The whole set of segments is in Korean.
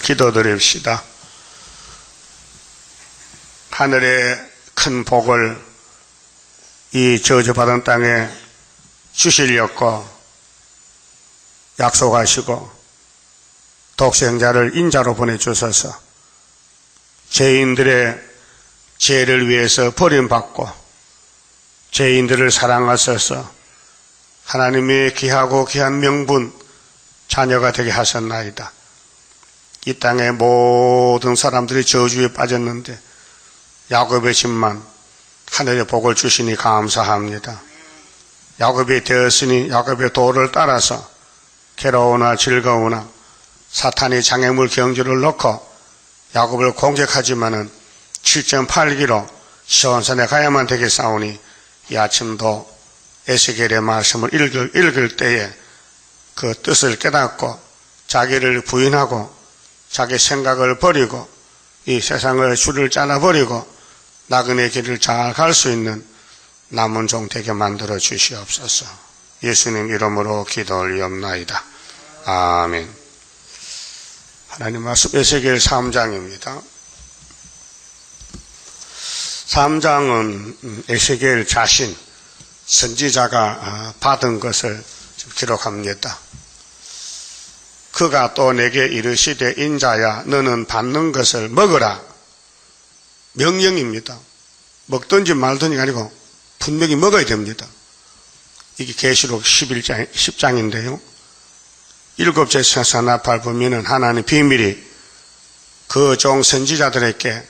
기도드립시다. 하늘의 큰 복을 이 저주받은 땅에 주시려고 약속하시고 독생자를 인자로 보내주셔서 죄인들의 죄를 위해서 버림받고 죄인들을 사랑하셔서 하나님의 귀하고 귀한 명분 자녀가 되게 하셨나이다. 이 땅의 모든 사람들이 저주에 빠졌는데 야곱의 집만 하늘의 복을 주시니 감사합니다. 야곱이 되었으니 야곱의 도를 따라서 괴로우나 즐거우나 사탄이 장애물 경주를 넣고 야곱을 공격하지만은 7.8기로 시온산에 가야만 되겠사오니 이 아침도 에스겔의 말씀을 읽을 때에 그 뜻을 깨닫고 자기를 부인하고 자기 생각을 버리고 이 세상을 줄을 잘라버리고 나그네 길을 잘 갈 수 있는 남은 종 되게 만들어 주시옵소서. 예수님 이름으로 기도 올리옵나이다. 아멘. 하나님 말씀 에스겔 3장입니다. 3장은 에스겔 자신 선지자가 받은 것을 기록합니다. 그가 또 내게 이르시되 인자야 너는 받는 것을 먹으라. 명령입니다. 먹든지 말든지 아니고 분명히 먹어야 됩니다. 이게 계시록 10장인데요. 7째 천사나팔 보면은 하나님 비밀이 그 종 선지자들에게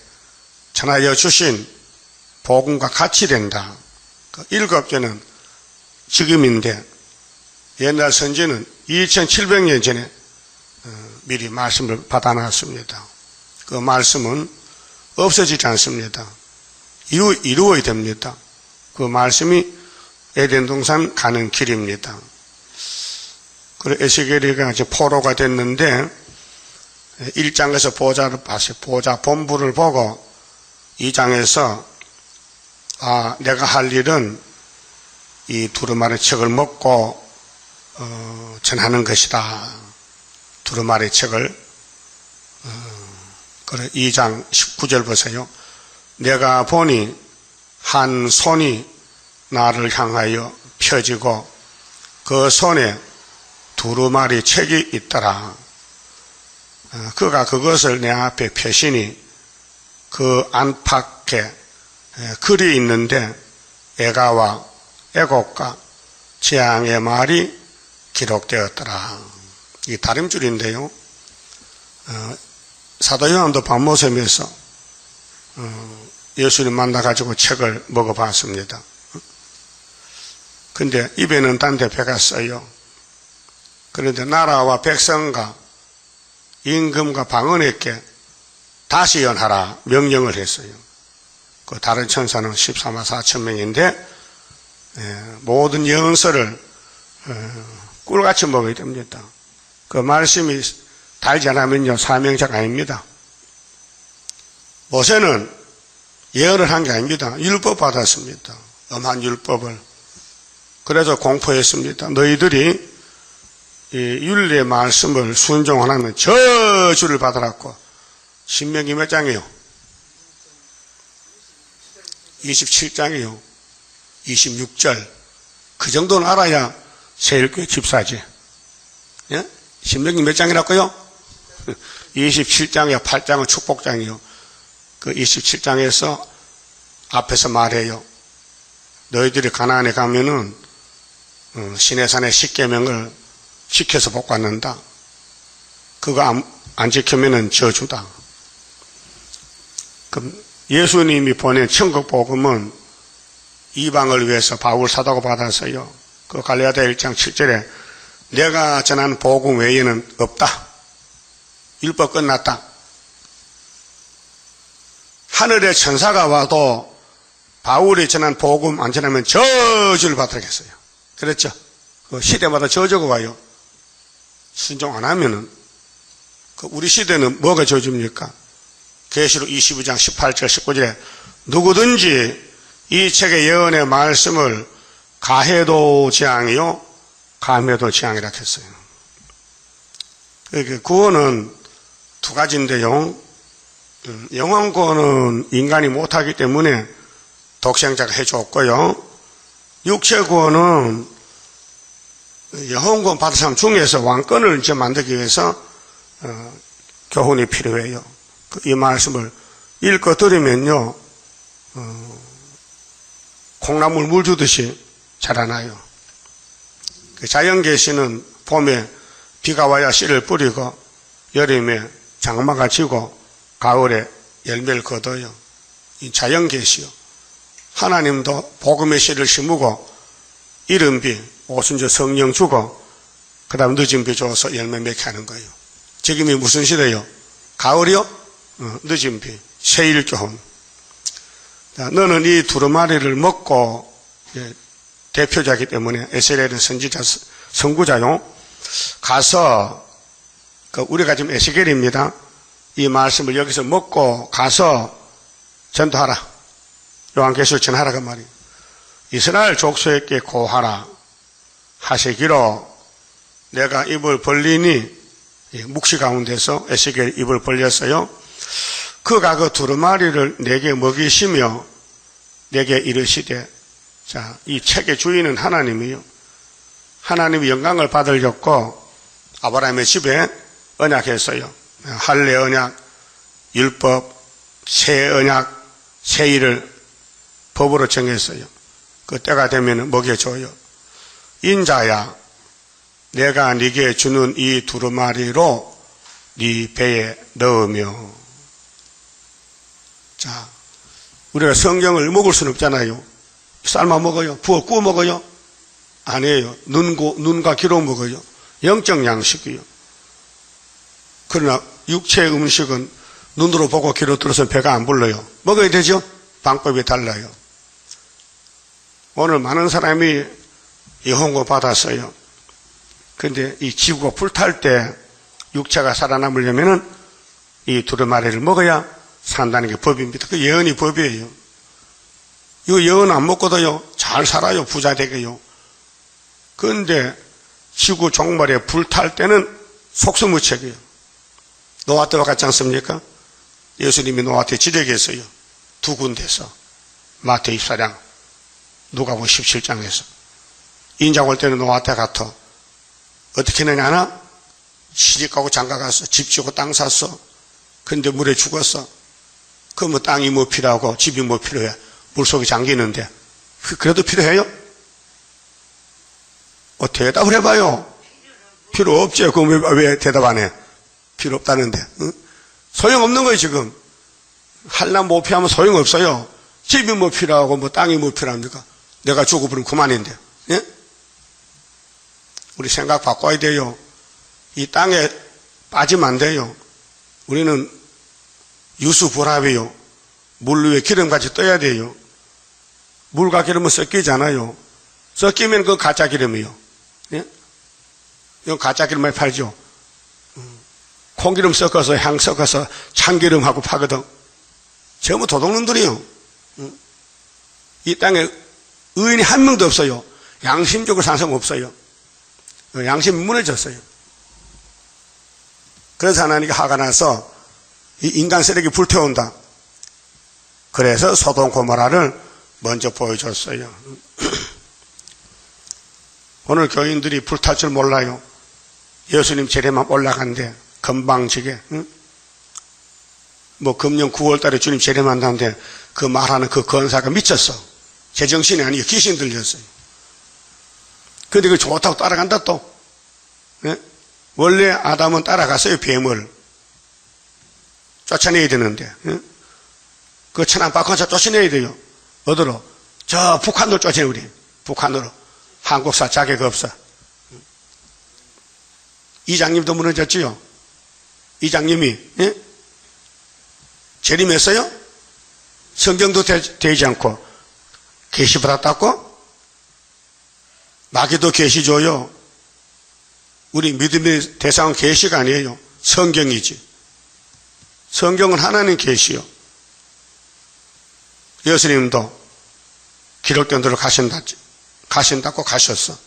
전하여 주신 복음과 같이 된다. 7째는 지금인데 옛날 선지는 2700년 전에 미리 말씀을 받아놨습니다. 그 말씀은 없어지지 않습니다. 이루어야 됩니다. 그 말씀이 에덴 동산 가는 길입니다. 그리고 에스겔이가 이제 포로가 됐는데 1장에서 보좌를 봤어요. 보좌 본부를 보고 2장에서 내가 할 일은 이 두루마리 책을 먹고 전하는 것이다. 두루마리 책을 그래 2장 19절 보세요. 내가 보니 한 손이 나를 향하여 펴지고 그 손에 두루마리 책이 있더라. 그가 그것을 내 앞에 펴시니 그 안팎에 글이 있는데 애가와 애곡과 재앙의 말이 기록되었더라. 이게 다림줄인데요. 사도 요한도 밤모섬에서 예수님 만나가지고 책을 먹어봤습니다. 근데 입에는 딴 데 배가 써요. 그런데 나라와 백성과 임금과 방언에게 다시 연하라 명령을 했어요. 그 다른 천사는 14만 4천 명인데 모든 영서를 꿀같이 먹어야 됩니다. 그 말씀이 달지 않으면요 사명자가 아닙니다. 모세는 예언을 한 게 아닙니다. 율법 받았습니다. 엄한 율법을. 그래서 공포했습니다. 너희들이 이 율리의 말씀을 순종하면 저주를 받으라고. 신명기 몇 장이요? 27장이요. 26절. 그 정도는 알아야 세일교회 집사지. 예? 신명기 몇 장이라고요? 27장이요. 8장은 축복장이요. 그 27장에서 앞에서 말해요. 너희들이 가나안에 가면은 시내산의 10계명을 지켜서 복 받는다. 그거 안 지키면은 저주다. 그럼 예수님이 보낸 천국 복음은 이방을 위해서 바울 사도가 받았어요. 그 갈라디아 1장 7절에 내가 전한 복음 외에는 없다. 율법 끝났다. 하늘의 천사가 와도 바울이 전한 복음 안 전하면 저주를 받으겠어요. 그랬죠? 그 시대마다 저주가 와요. 순종 안 하면은. 우리 시대는 뭐가 저주입니까? 계시록 22장 18절 19절에 누구든지 이 책의 예언의 말씀을 가해도 재앙이요 감해도 재앙이라 했어요. 그러니까 구원은 두 가지인데요. 영혼구원은 인간이 못하기 때문에 독생자가 해줬고요. 육체구원은 영혼구원 받은 사람 중에서 왕권을 이제 만들기 위해서 교훈이 필요해요. 이 말씀을 읽어드리면요, 콩나물 물 주듯이 자라나요. 자연계시는 봄에 비가 와야 씨를 뿌리고 여름에 장마가 지고 가을에 열매를 거둬요. 이 자연계시요. 하나님도 복음의 씨를 심고 이른 비, 오순절 성령 주고 그 다음 늦은 비 줘서 열매 맺게 하는 거예요. 지금이 무슨 시대요? 가을이요? 늦은 비, 세일교훈. 너는 이 두루마리를 먹고 대표자이기 때문에 에스겔은 선구자요. 가서 우리가 지금 에스겔입니다. 이 말씀을 여기서 먹고 가서 전도하라. 요한계시록 전하라 그 말이에요. 이스라엘 족속에게 고하라 하시기로 내가 입을 벌리니 묵시 가운데서 에스겔 입을 벌렸어요. 그가 그 두루마리를 내게 먹이시며 내게 이르시되, 자, 이 책의 주인은 하나님이요. 하나님이 영광을 받으려고 아브라함의 집에 언약했어요. 할례 언약, 율법, 새 언약, 세일을 법으로 정했어요. 그 때가 되면 먹여줘요. 인자야, 내가 네게 주는 이 두루마리로 네 배에 넣으며. 자, 우리가 성경을 먹을 수는 없잖아요. 삶아 먹어요? 구워 먹어요? 아니에요. 눈과 귀로 먹어요. 영적 양식이요. 그러나 육체의 음식은 눈으로 보고 귀로 들어서 배가 안 불러요. 먹어야 되죠? 방법이 달라요. 오늘 많은 사람이 영혼구원 받았어요. 그런데 이 지구가 불탈 때 육체가 살아남으려면은 이 두루마리를 먹어야 산다는 게 법입니다. 그 예언이 법이에요. 이 예언 안 먹고도요, 잘 살아요. 부자 되게요. 그런데 지구 종말에 불탈 때는 속수무책이에요. 노아 때와 같지 않습니까? 예수님이 노아 때 지적했어요. 두 군데서. 마태 24장, 누가복음 17장에서. 인자 올 때는 노아 때 같아. 어떻게 했느냐 하나? 시집가고 장가갔어. 집 지고 땅 샀어. 근데 물에 죽었어. 그러면 땅이 뭐 필요하고 집이 뭐 필요해? 물속에 잠기는데. 그래도 필요해요? 대답을 해봐요. 필요 없죠. 그럼 왜 대답 안 해? 필요 없다는데. 응? 소용없는 거예요, 지금. 한란 못 피하면 소용없어요. 집이 뭐 필요하고 뭐 땅이 뭐 필요합니까? 내가 죽어버리면 그만인데. 예? 우리 생각 바꿔야 돼요. 이 땅에 빠지면 안 돼요. 우리는 유수불합이요. 물 위에 기름같이 떠야 돼요. 물과 기름은 섞이잖아요. 섞이면 그 가짜 기름이요. 예? 이건 가짜 기름을 팔죠. 콩기름 섞어서 향 섞어서 참기름하고 파거든. 전부 도둑놈들이요. 이 땅에 의인이 한 명도 없어요. 양심적으로 사는 사람 없어요. 양심이 무너졌어요. 그래서 하나님이 화가 나서 이 인간 세력이 불태운다. 그래서 소돔 고모라를 먼저 보여줬어요. 오늘 교인들이 불탈 줄 몰라요. 예수님 재림만 올라간대. 금방지게. 응? 뭐 금년 9월 달에 주님 재림한다는데 그 말하는 그 권사가 미쳤어. 제정신이 아니고 귀신 들렸어요. 근데 그 좋다고 따라간다 또. 네? 원래 아담은 따라갔어요. 뱀을 쫓아내야 되는데. 네? 그 천안 박헌사 쫓아내야 돼요. 어디로? 저 북한으로 쫓아내요. 우리 북한으로. 한국사 자격 없어. 이장님도 무너졌지요. 이장님이 예? 재림했어요? 성경도 되지 않고 계시 받았다고? 마귀도 계시 줘요. 우리 믿음의 대상은 계시가 아니에요. 성경이지. 성경은 하나님 계시요. 예수님도 기록된 대로 가신다고 가셨어.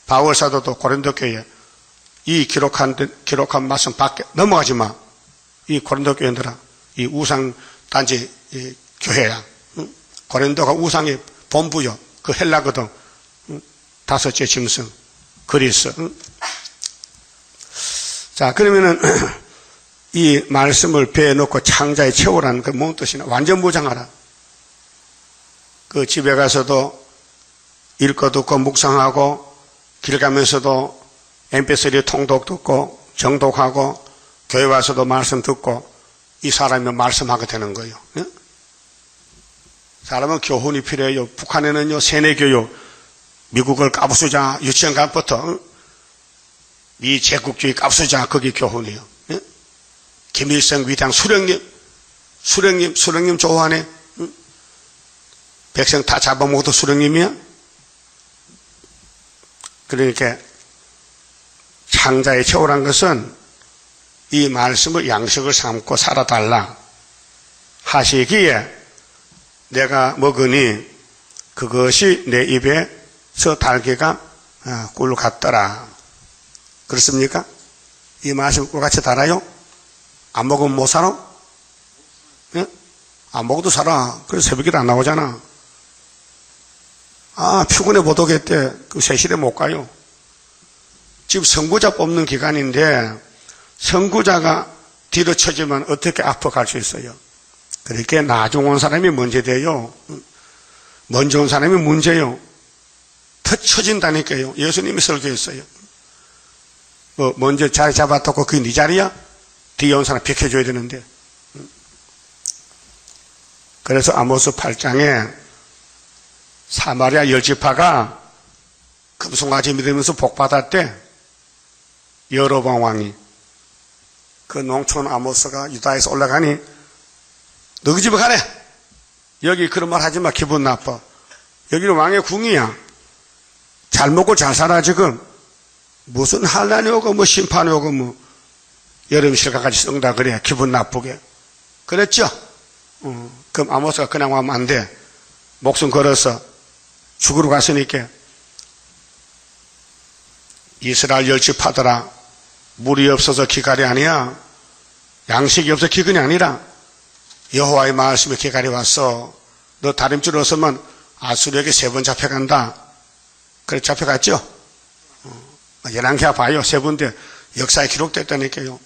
바울 사도도 고린도 교회에 이 기록한 말씀 밖에 넘어가지 마. 이 고린도 교인들아, 이 우상 단지 이 교회야. 고린도가 우상의 본부요. 그 헬라거든. 다섯째 짐승 그리스. 자, 그러면은 이 말씀을 배에 넣고 창자에 채우라는 그 뭔 뜻이냐? 완전 무장하라. 그 집에 가서도 읽고 듣고 묵상하고 길 가면서도 MP3 통독 듣고 정독하고 교회 와서도 말씀 듣고 이 사람이 말씀하게 되는 거예요. 예? 사람은 교훈이 필요해요. 북한에는요 세뇌교육, 미국을 까부수자 유치원 간부터 미 제국주의 까부수자 그게 교훈이에요. 예? 김일성 위대한 수령님 좋아하네. 백성 다 잡아먹어도 수령님이야? 그러니까 창자에 채우란 것은 이 말씀을 양식을 삼고 살아달라 하시기에 내가 먹으니 그것이 내 입에서 달기가 꿀 같더라. 그렇습니까? 이 말씀 꿀같이 달아요? 안 먹으면 못 살아? 예? 안 먹어도 살아. 그래서 새벽에도 안 나오잖아. 피곤해 못 오겠대. 그 세실에 못 가요. 지금 선구자 뽑는 기간인데 선구자가 뒤로 쳐지면 어떻게 앞으로 갈 수 있어요? 그렇게 나중 온 사람이 문제돼요. 먼저 온 사람이 문제요. 더 쳐진다니까요. 예수님이 설교했어요. 먼저 자리 잡았다고 그게 네 자리야? 뒤에 온 사람 비켜줘야 되는데. 그래서 아모스 8장에 사마리아 10지파가 금송아지 믿으면서 복받았대. 여로보암 왕이. 그 농촌 아모스가 유다에서 올라가니 너희 집에 가래. 여기 그런 말 하지 마. 기분 나빠. 여기는 왕의 궁이야. 잘 먹고 잘 살아 지금. 무슨 환난이 오고 뭐 심판이 오고 뭐 여름 실가까지 쓴다 그래. 기분 나쁘게. 그랬죠? 그럼 아모스가 그냥 하면 안 돼. 목숨 걸어서 죽으러 갔으니까 이스라엘 10지파더라. 물이 없어서 기갈이 아니야. 양식이 없어서 기근이 아니라 여호와의 말씀에 기갈이 왔어. 너 다림줄 없으면 아수르에게 3번 잡혀간다. 그래 잡혀갔죠? 열왕기하 봐요. 3번인데 역사에 기록됐다니까요.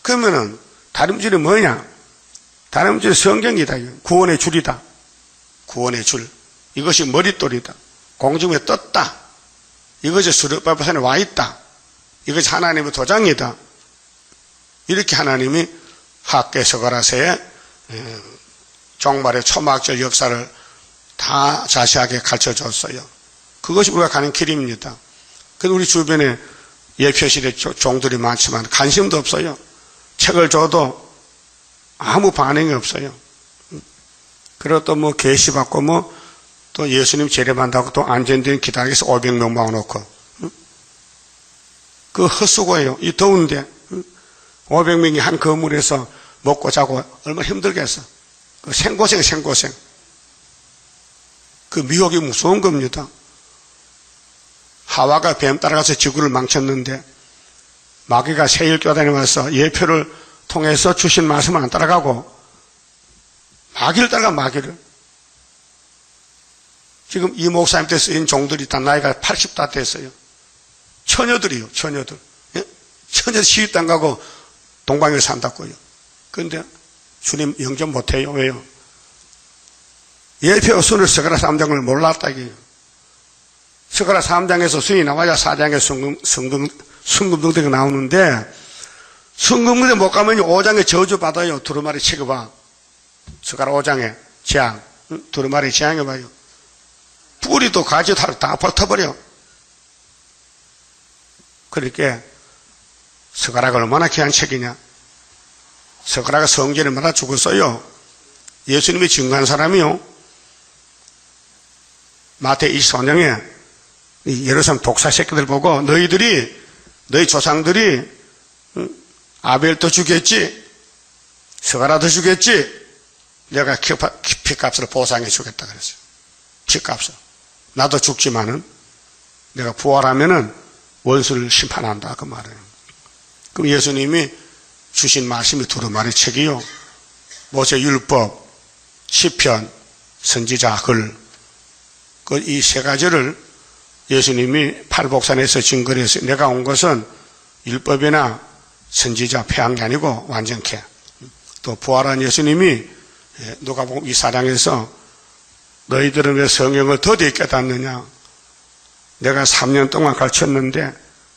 그러면은 다림줄이 뭐냐? 다림줄이 성경이다. 구원의 줄이다. 구원의 줄. 이것이 머릿돌이다. 공중에 떴다. 이것이 수르바벨산에 와 있다. 이것이 하나님의 도장이다. 이렇게 하나님이 학계 서가라세의 종말의 초막절 역사를 다 자세하게 가르쳐줬어요. 그것이 우리가 가는 길입니다. 그런데 우리 주변에 예표실에 종들이 많지만 관심도 없어요. 책을 줘도 아무 반응이 없어요. 그리고 또 뭐 계시받고 뭐 또 예수님 재림한다고 또 안전된 기다리기서 500명 모아놓고 그 헛수고예요. 이 더운데 500명이 한 건물에서 먹고 자고 얼마나 힘들겠어. 그 생고생. 그 미혹이 무서운 겁니다. 하와가 뱀 따라가서 지구를 망쳤는데 마귀가 세일교단에 와서 예표를 통해서 주신 말씀을 안 따라가고 마귀를 따라가 마귀를. 지금 이 목사님 때 쓰인 종들이 다 나이가 80다 됐어요. 처녀들이요. 처녀들. 예? 처녀들 시집당 가고 동방에 산다고요. 그런데 주님 영접 못해요. 왜요? 예표 순을 스가랴 3장을 몰랐다 이게요. 스가랴 3장에서 순이 나와야 4장에 순금등대가 나오는데 순금등대 못 가면 5장에 저주 받아요. 두루마리 취급봐. 스가랴 5장에 재앙. 두루마리 재앙해봐요. 뿌리도 가지도 다 벌터버려. 그러니까 스가랴가 얼마나 귀한 책이냐. 스가랴가 성전에 마다 죽었어요. 예수님이 증거한 사람이요. 마태 24장에 예루살렘 독사 새끼들 보고 너희 조상들이 아벨도 죽였지 스가랴도 죽였지 내가 피값으로 보상해 주겠다 그랬어요. 피값을. 나도 죽지만은 내가 부활하면은 원수를 심판한다 그 말이에요. 그럼 예수님이 주신 말씀이 두루마리 책이요. 모세 율법, 시편, 선지자 글, 이 세 가지를 예수님이 팔복산에서 증거를 해서 내가 온 것은 율법이나 선지자 폐한 게 아니고 완전케. 또 부활한 예수님이 누가복음 2:4장에서 너희들은 왜 성경을 더디게 깨닫느냐? 내가 3년 동안 가르쳤는데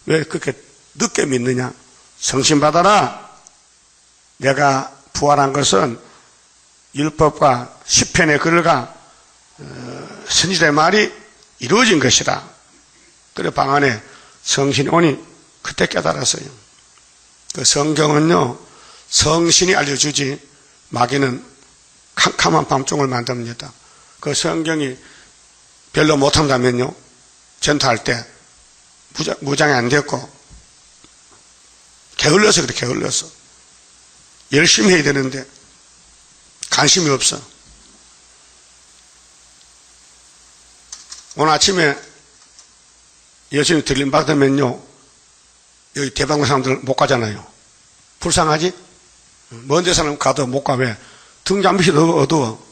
왜 그렇게 늦게 믿느냐? 성신받아라. 내가 부활한 것은 율법과 시편의 글과 선지자의 말이 이루어진 것이다. 그래 방 안에 성신이 오니 그때 깨달았어요. 그 성경은요, 성신이 알려주지 마귀는 캄캄한 밤중을 만듭니다. 그 성경이 별로 못한다면요, 전투할 때 무장이 안 됐고 게을러서 그래. 게을러서 열심히 해야 되는데 관심이 없어. 오늘 아침에 예수님 들림 받으면요, 여기 대방구 사람들 못 가잖아요. 불쌍하지? 먼 데 사람 가도 못 가. 왜? 등잔빛이 너무 어두워.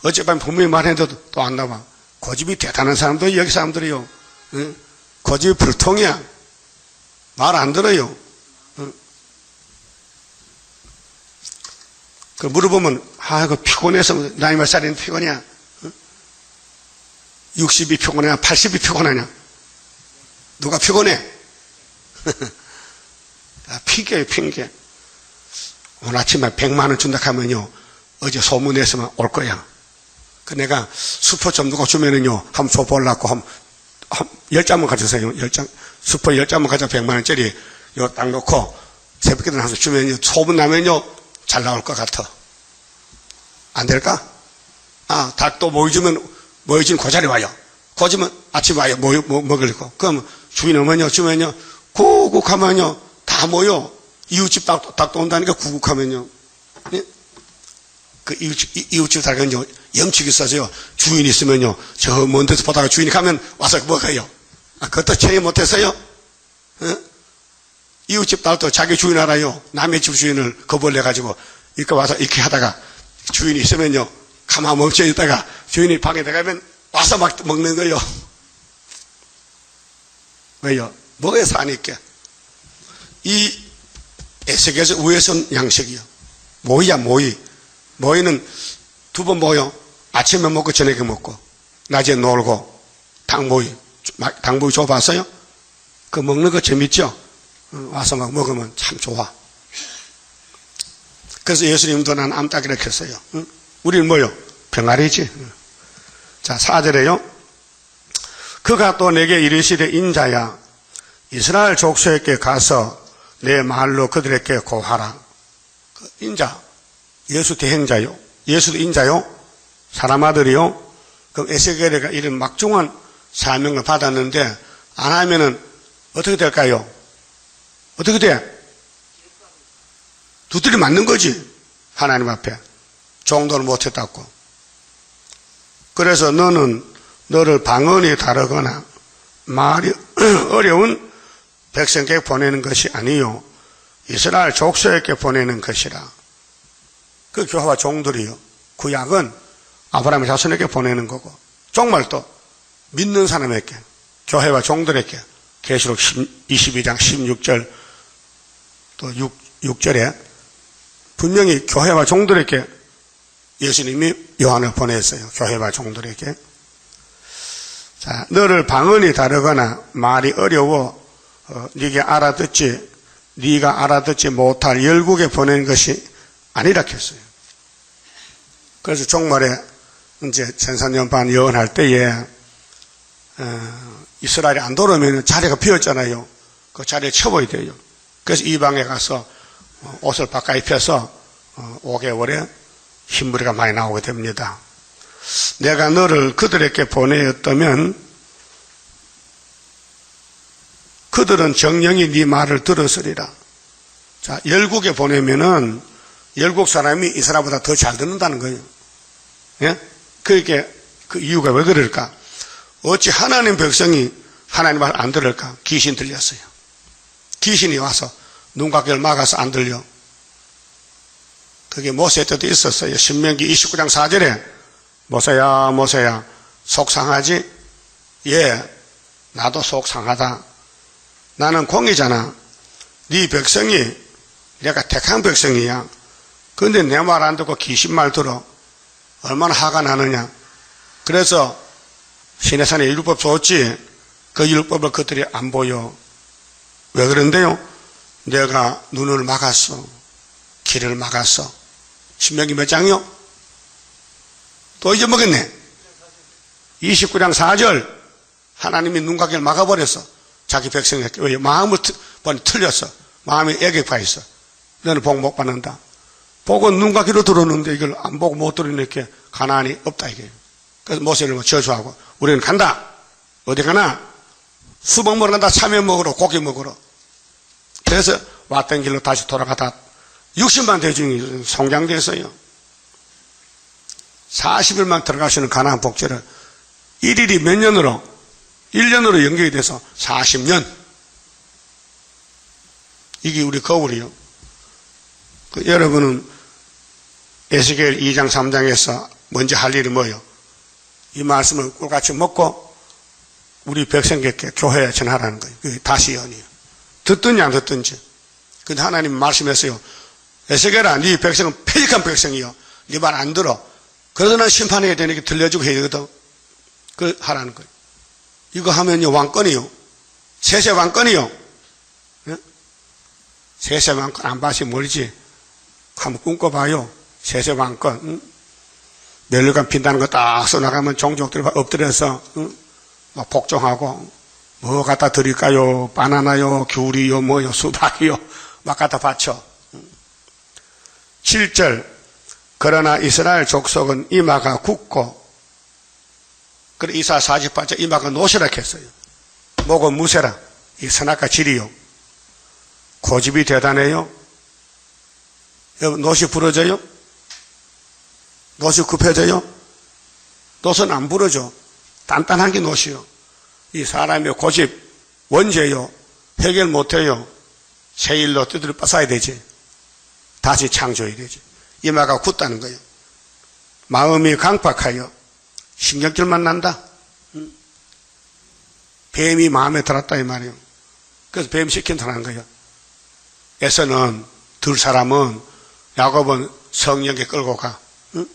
어젯밤 분명히 말했는데도 또 안 나와. 고집이 대단한 사람들, 여기 사람들이요. 응? 고집이 불통이야. 말 안 들어요. 응? 그 물어보면, 그 피곤해서, 나이 몇 살인데 피곤이야? 응? 60이 피곤하냐? 80이 피곤하냐? 누가 피곤해? 핑계예요, 핑계. 오늘 아침에 100만 원 준다 하면요, 어제 소문내서만 올 거야. 그 내가 수퍼 좀 누가 주면은요, 한번 줘보려고 한 10장만 가져오세요. 10장. 수퍼 10장만 가져 100만 원짜리 요 딱 놓고 새벽에 일어나서 주면요, 소문 나면요, 잘 나올 것 같아. 안 될까? 닭도 모여주면 그 자리에 와요. 거지면 아침에 와요. 먹으려고. 그럼 주인 어머니요, 주면요, 구국하면요, 다 모여. 이웃집 닭도 온다니까 구국하면요. 예? 그 이웃집 닭은요, 염치기 있어서요, 주인 있으면요, 저 먼 데서 보다가 주인이 가면 와서 먹어요. 그것도 체험 못해서요. 이웃집 닭도 자기 주인 알아요. 남의 집 주인을 거벌내가지고, 이렇게 와서 이렇게 하다가 주인이 있으면요, 가만 멈춰 있다가 주인이 방에 들어가면 와서 막 먹는 거예요. 왜요? 먹어야 사니까. 이 에색에서 위에선 양식이요. 모이야, 모이. 모이는 2번 모여. 아침에 먹고 저녁에 먹고, 낮에 놀고, 닭모이. 닭모이 줘봤어요? 그 먹는 거 재밌죠? 와서 막 먹으면 참 좋아. 그래서 예수님도 난 암탉이라 했어요. 우리는 뭐요? 병아리지. 자, 4절에요. 그가 또 내게 이르시되 인자야, 이스라엘 족속에게 가서 내 말로 그들에게 고하라. 인자, 예수 대행자요. 예수도 인자요. 사람 아들이요. 그럼 에스겔이가 이런 막중한 사명을 받았는데 안 하면은 어떻게 될까요? 어떻게 돼? 두드리 맞는 거지. 하나님 앞에. 정도를 못했다고. 그래서 너는 너를 방언이 다르거나 말이 어려운 백성에게 보내는 것이 아니요, 이스라엘 족속에게 보내는 것이라. 그 교회와 종들이요, 구약은 아브라함의 자손에게 보내는 거고, 정말도 믿는 사람에게, 교회와 종들에게, 계시록 22장 16절 또 6절에 분명히 교회와 종들에게 예수님이 요한을 보냈어요. 교회와 종들에게. 자, 너를 방언이 다르거나 말이 어려워 네가 알아듣지 못할 열국에 보낸 것이 아니라 했어요. 그래서 종말에 이제 천사년반 예언할 때에 이스라엘이 안 돌아오면 자리가 비었잖아요. 그 자리에 쳐버야 돼요. 그래서 이방에 가서 옷을 바꿔 입혀서 5개월에 흰무리가 많이 나오게 됩니다. 내가 너를 그들에게 보내었다면 그들은 정령이 네 말을 들었으리라. 자, 열국에 보내면은 열국 사람이 이 사람보다 더 잘 듣는다는 거예요. 예? 그게 그 이유가 왜 그럴까? 어찌 하나님 백성이 하나님 말 안 들을까? 귀신 들렸어요. 귀신이 와서 눈각을 막아서 안 들려. 그게 모세의 뜻도 있었어요. 신명기 29장 4절에 모세야 모세야 속상하지? 예, 나도 속상하다. 나는 공이잖아. 네 백성이 내가 택한 백성이야. 그런데 내 말 안 듣고 귀신말 들어. 얼마나 화가 나느냐. 그래서 시내산에 율법 줬지. 그 율법을 그들이 안 보여. 왜 그런데요? 내가 눈을 막았어. 길을 막았어. 신명기 몇 장이요? 또 잊어먹었네. 29장 4절. 하나님이 눈가기를 막아버렸어. 자기 백성에게. 왜? 마음을 틀렸어. 마음이 애격파 있어. 너는 복 못 받는다. 복은 눈과 귀로 들었는데 이걸 안 보고 못 들으니까 가난이 없다 이게. 그래서 모세를 저주하고 우리는 간다. 어디 가나? 수박 먹으러 간다. 참외 먹으러 고기 먹으러. 그래서 왔던 길로 다시 돌아가다 60만 대중이 성장됐어요. 40일만 들어가시는 가나안 복지를 1일이 몇 년으로? 1년으로 연결이 돼서 40년. 이게 우리 거울이요. 여러분은 에스겔 2장 3장에서 먼저 할 일이 뭐예요? 이 말씀을 꿀같이 먹고 우리 백성에게 교회에 전하라는 거예요. 그게 다시 연이에요. 듣든지 안 듣든지. 근데 하나님 말씀했어요. 에스겔아, 네 백성은 패직한 백성이요. 네 말 안 들어. 그래서 난 심판해야 되니까 들려주고 해야 되거든. 그 하라는 거예요. 이거 하면요 왕권이요. 세세 왕권이요. 네? 세세 왕권 안 봐시 모르지. 한번 꿈꿔봐요. 세세 왕권. 응? 멸류관 핀다는 거 딱 써나가면 종족들 엎드려서 응? 막 복종하고 뭐 갖다 드릴까요? 바나나요? 귤이요? 뭐요? 수박이요? 막 갖다 바쳐. 7절 그러나 이스라엘 족속은 이마가 굳고 그래 이사 48절 이마가 노시라 했어요. 목은 무쇠라. 이 선악과 질이요. 고집이 대단해요. 여러분 노시 부러져요? 노시 굽혀져요? 노선 안 부러져. 단단한 게 노시요. 이 사람의 고집 원죄요. 해결 못해요. 새 일로 두드려 빠싸야 되지. 다시 창조해야 되지. 이마가 굳다는 거예요. 마음이 강팍하여 신경질만 난다. 뱀이 마음에 들었다 이 말이에요. 그래서 뱀 시킨다는 거예요. 에서는 들 사람은 야곱은 성령에 끌고 가. 응?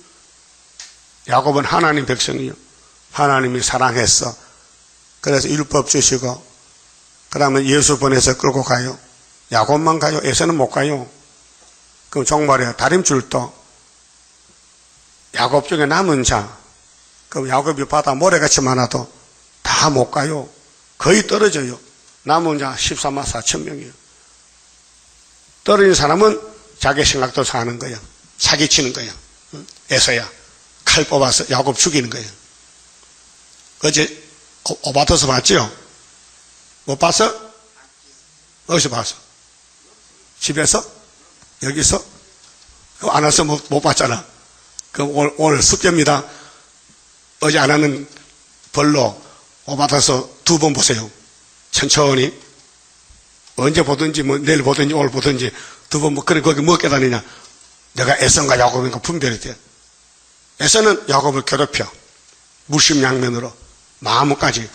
야곱은 하나님 백성이요. 하나님이 사랑했어. 그래서 율법 주시고 그러면 예수 보내서 끌고 가요. 야곱만 가요. 에서는 못 가요. 그럼 종말에 다림줄도 야곱 중에 남은 자 그럼 야곱이 바다 모래같이 많아도 다 못 가요. 거의 떨어져요. 남은 자 14만 4천 명이에요. 떨어진 사람은 자기 생각도 사는 거야. 사기치는 거야. 에서야 칼 뽑아서 야곱 죽이는 거야. 어제 오바터스 봤죠? 못 봤어? 어디서 봤어? 집에서? 여기서? 안 와서 못 봤잖아. 그럼 오늘 숙제입니다. 어제 안 하는 벌로 오바터스 2번 보세요. 천천히. 언제 보든지, 뭐, 내일 보든지, 오늘 보든지, 2번, 뭐, 그래, 거기 뭐 깨달으냐. 내가 에서인가 야곱인가 분별이 돼. 에서는 야곱을 괴롭혀. 물심양면으로. 마음까지.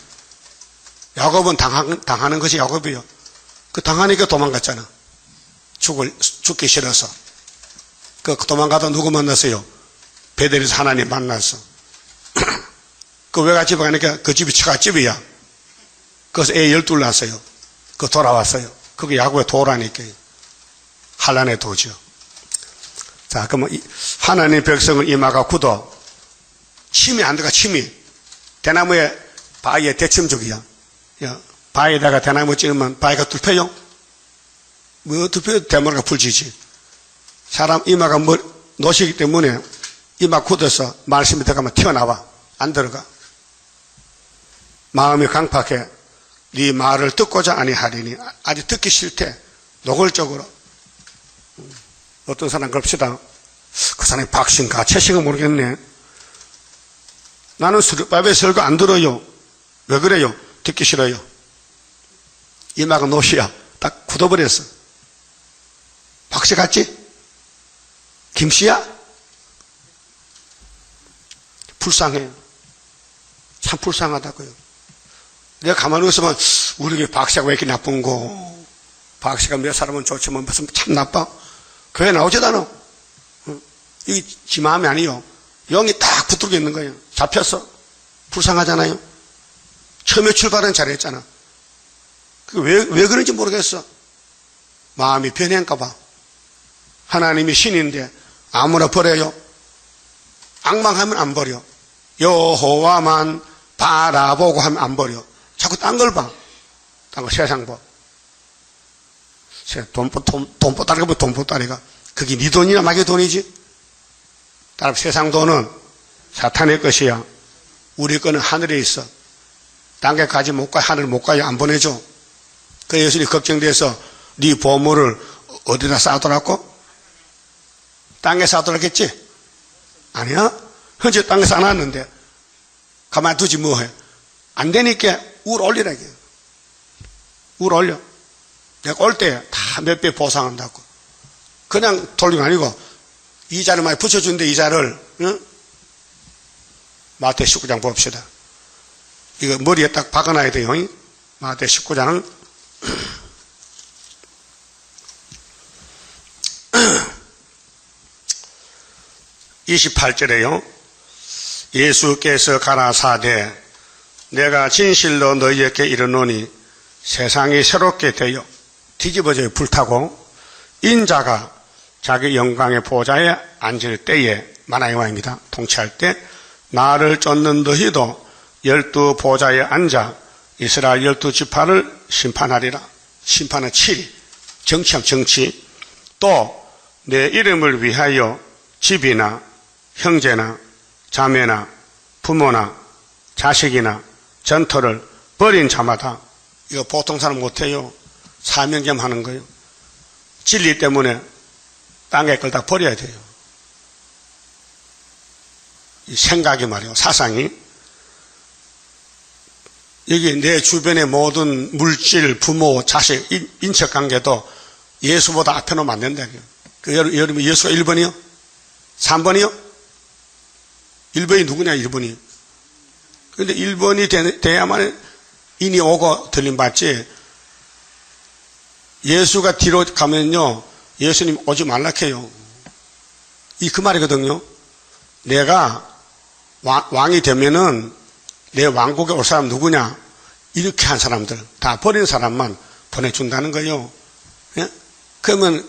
야곱은 당하는 것이 야곱이요. 그 당하니까 도망갔잖아. 죽기 싫어서. 그 도망가다 누구 만났어요? 베델에서 하나님 만났어. 그 외갓집에 가니까 그 집이 처갓집이야. 그래서 애 12 낳았어요. 그 돌아왔어요. 그게 야곱의 도라니까요. 한란의 도죠. 자, 그러면 하나님 백성은 이마가 굳어. 침이 안 들어가, 침이. 대나무에, 바위에 대침죽이야. 바위에다가 대나무 찌르면 바위가 뚫혀요? 뭐 뚫혀도 대머리가 불지지. 사람 이마가 노시기 때문에 이마 굳어서 말씀이 들어가면 튀어나와. 안 들어가. 마음이 강팍해. 네 말을 듣고자 아니하리니 아직 듣기 싫대. 노골적으로. 어떤 사람 그럽시다. 그 사람이 박신가 채신가 모르겠네. 나는 수르밥의 설교 안 들어요. 왜 그래요? 듣기 싫어요. 이마가 노시야. 딱 굳어버렸어. 박씨 같지? 김씨야? 불쌍해요. 참 불쌍하다고요. 내가 가만히 있으면 우리 박씨가 왜 이렇게 나쁜 거? 박씨가 몇 사람은 좋지만 무슨 참 나빠? 교회 나오지도 않아. 이게 지 마음이 아니요. 영이 딱 붙들고 있는 거예요. 잡혔어. 불쌍하잖아요. 처음에 출발은 잘했잖아. 왜 그런지 모르겠어. 마음이 변해인가 봐. 하나님이 신인데 아무나 버려요. 앙망하면 안 버려. 여호와만 바라보고 하면 안 버려. 자꾸 딴 걸 봐. 딴 거 세상 봐. 돈보따리가 뭐 돈보따리가. 그게 네 돈이나 마귀 돈이지. 따라 세상 돈은 사탄의 것이야. 우리 거는 하늘에 있어. 딴 게 가지 못 가, 하늘 못 가요. 안 보내줘. 그래서 예수님이 걱정돼서 네 보물을 어디다 쌓아두라고? 땅에 쌓아두라겠지? 아니야? 현재 땅에 쌓아놨는데 가만두지 뭐해. 안 되니까 울 올리라게. 울 올려. 내가 올 때 다 몇 배 보상한다고. 그냥 돌리는 거 아니고 이자를 많이 붙여준대. 이자를. 응? 마태 19장 봅시다. 이거 머리에 딱 박아놔야 돼요. 마태 19장은 28절에요. 예수께서 가라사대 내가 진실로 너희에게 이르노니 세상이 새롭게 되어 뒤집어져요. 불타고 인자가 자기 영광의 보좌에 앉을 때에 만화영화입니다. 통치할 때 나를 쫓는 너희도 12 보좌에 앉아 이스라엘 12지파를 심판하리라. 심판은 7. 정치하면 정치. 또 내 이름을 위하여 집이나 형제나 자매나 부모나 자식이나 전토를 벌인 자마다, 이거 보통 사람 못해요. 사명겸 하는 거예요. 진리 때문에 땅에 걸 다 버려야 돼요. 이 생각이 말이에요. 사상이. 여기 내 주변의 모든 물질, 부모, 자식, 인척관계도 예수보다 앞에 놓으면 안 된다. 여러분 예수가 1번이요? 3번이요? 1번이 누구냐 1번이. 그런데 1번이 돼야만 인이 오고 들림받지. 예수가 뒤로 가면요 예수님 오지 말라해요. 그 말이거든요. 내가 왕이 되면은 내 왕국에 올 사람 누구냐? 이렇게 한 사람들 다 버린 사람만 보내준다는 거예요. 예? 그러면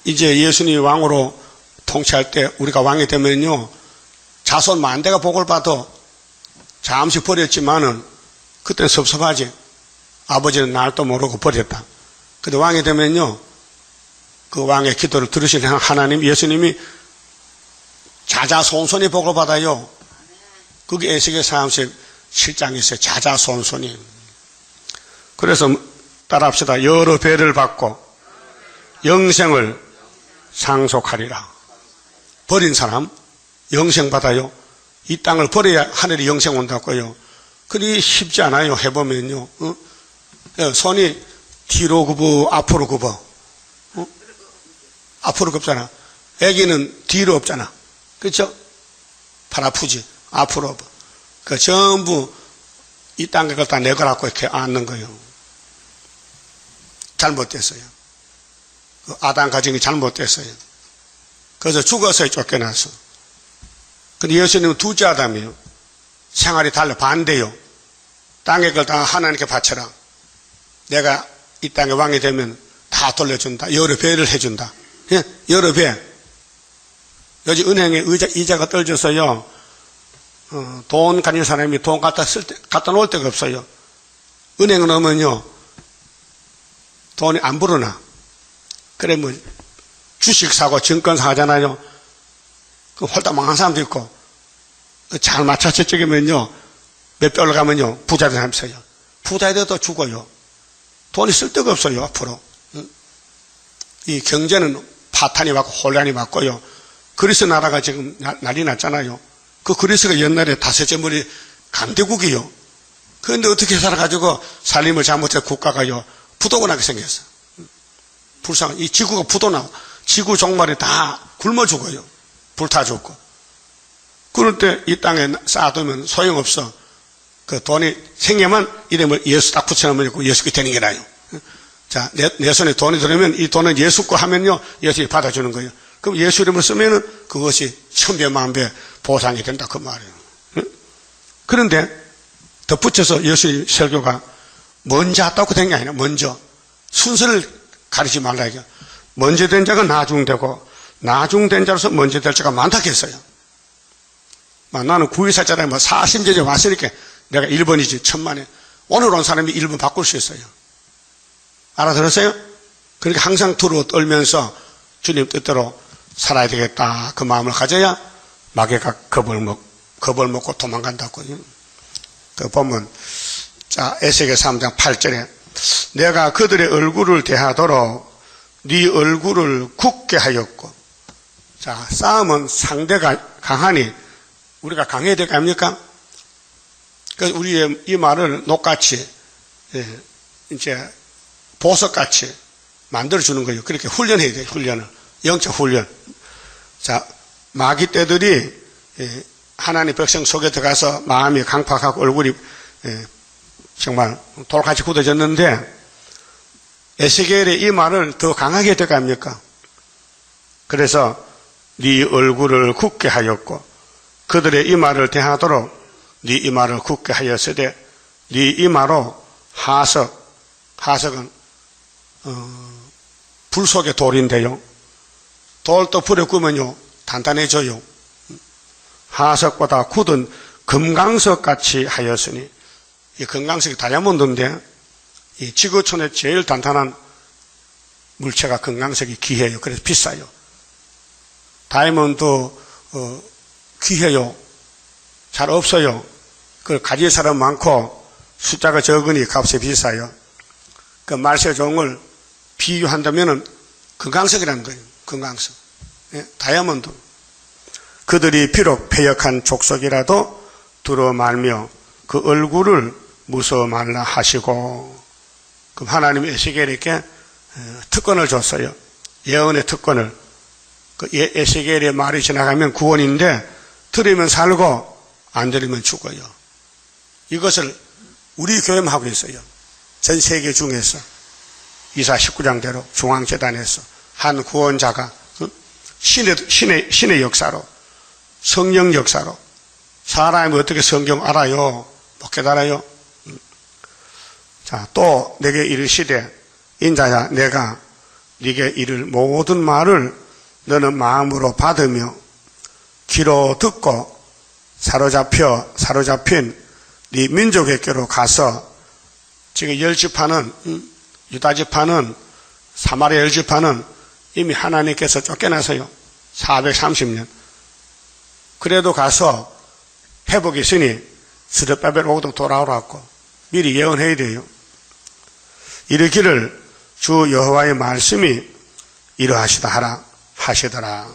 이제 예수님이 왕으로 통치할 때 우리가 왕이 되면요 자손 만대가 복을 받아. 잠시 버렸지만은 그때는 섭섭하지. 아버지는 날도 모르고 버렸다. 근데 왕이 되면요 그 왕의 기도를 들으시는 하나님 예수님이 자자손손이 복을 받아요. 그게 에스겔 37장에 있어요. 자자손손이. 그래서 따라합시다. 여러 배를 받고 영생을 상속하리라. 버린 사람 영생 받아요. 이 땅을 버려야 하늘에 영생 온다고요. 그게 쉽지 않아요. 해보면요. 손이 뒤로 굽어 앞으로 굽어. 앞으로 굽잖아. 애기는 뒤로 없잖아. 그렇죠? 팔 아프지. 앞으로 엎어. 그 전부 이 땅에 걸 다 내걸갖고 이렇게 앉는 거예요. 잘못됐어요. 그 아담 가정이 잘못됐어요. 그래서 죽어서 쫓겨났어. 근데 예수님은 둘째 아담이에요. 생활이 달라. 반대요. 땅에 걸 다 하나님께 바쳐라. 내가 이 땅에 왕이 되면 다 돌려준다. 여러 배를 해준다. 예? 여러 배. 요즘 은행에 이자가 떨어져서요. 돈 가진 사람이 돈 갖다 놓을 데가 없어요. 은행에 넣으면요. 돈이 안 불어나. 그래, 뭐, 주식 사고 증권 사잖아요. 그 홀딱 망한 사람도 있고. 잘 맞춰서 찍으면요. 몇 배 올라가면요. 부자 된 사람 있어요. 부자 돼도 죽어요. 돈이 쓸 데가 없어요, 앞으로. 이 경제는 파탄이 왔고 혼란이 왔고요. 그리스 나라가 지금 난리 났잖아요. 그 그리스가 옛날에 다섯째머리 강대국이요. 그런데 어떻게 살아가지고 살림을 잘못해서 국가가요. 부도가 나게 생겼어. 불쌍한, 이 지구가 부도 나고, 지구 종말에 다 굶어 죽어요. 불타 죽고. 그럴 때 이 땅에 쌓아두면 소용없어. 그 돈이 생겨만 이름을 예수 딱 붙여놓으면 예수께 되는 게 나요. 자, 내 손에 돈이 들어오면 이 돈은 예수 거 하면요, 예수님이 받아주는 거예요. 그럼 예수 이름을 쓰면은 그것이 천배 만배 보상이 된다 그 말이에요. 그런데 덧붙여서 예수님 설교가 먼저 왔다고 된 게 아니라 먼저 순서를 가리지 말라 이게. 먼저 된 자가 나중되고 나중된 자로서 먼저 될 자가 많다 했어요. 나는 9.24자라에 뭐 40년째 왔으니까 내가 1번이지 천만에. 오늘 온 사람이 1번 바꿀 수 있어요. 알아들었어요? 그러니까 항상 두루 떨면서 주님 뜻대로 살아야 되겠다 그 마음을 가져야 마귀가 겁을 먹고 도망간다고요. 그 보면 자 에스겔 3장 8절에 내가 그들의 얼굴을 대하도록 네 얼굴을 굳게 하였고. 자, 싸움은 상대가 강하니 우리가 강해야 될 거 아닙니까? 그래서 우리의 이 말을 녹같이 이제 보석같이 만들어주는 거예요. 그렇게 훈련해야 돼요. 훈련을. 영적 훈련. 자, 마귀 떼들이 하나님 백성 속에 들어가서 마음이 강팍하고 얼굴이 정말 돌같이 굳어졌는데 에스겔의 이 말을 더 강하게 해야 될 거 아닙니까? 그래서 네 얼굴을 굳게 하였고 그들의 이마를 대하도록 네 이마를 굳게 하였으되 네 이마로 하석은 불 속의 돌인데요. 돌도 불에 구우면요 단단해져요. 하석보다 굳은 금강석같이 하였으니 이 금강석이 다이아몬드인데 이 지구촌에 제일 단단한 물체가 금강석이 귀해요. 그래서 비싸요. 다이아몬드 귀해요. 잘 없어요. 그걸 가질 사람 많고 숫자가 적으니 값이 비싸요. 그 말세 좋은 걸 비유한다면은 금강석이라는 거예요. 금강석. 예, 다이아몬드. 그들이 비록 패역한 족속이라도 두루 말며 그 얼굴을 무서워 말라 하시고. 그럼 하나님이 에스겔에게 특권을 줬어요. 예언의 특권을. 그 에스겔의 말이 지나가면 구원인데 들으면 살고 안 들으면 죽어요. 이것을 우리 교회만 하고 있어요. 전 세계 중에서 이사 19장대로 중앙재단에서 한 구원자가 신의 역사로 성령 역사로 사람이 어떻게 성경 알아요? 못 깨달아요? 자, 또 내게 이르시되 인자야 내가 네게 이를 모든 말을 너는 마음으로 받으며 귀로 듣고 사로잡힌 네 민족에게로 가서 지금 10지파는 유다지파는 사마리아 10지파는 이미 하나님께서 쫓겨나서요 430년 그래도 가서 회복이 있으니 스룹바벨 오도 돌아오라고 미리 예언해야 돼요. 이르기를 주 여호와의 말씀이 이러하시다 하라 하시더라.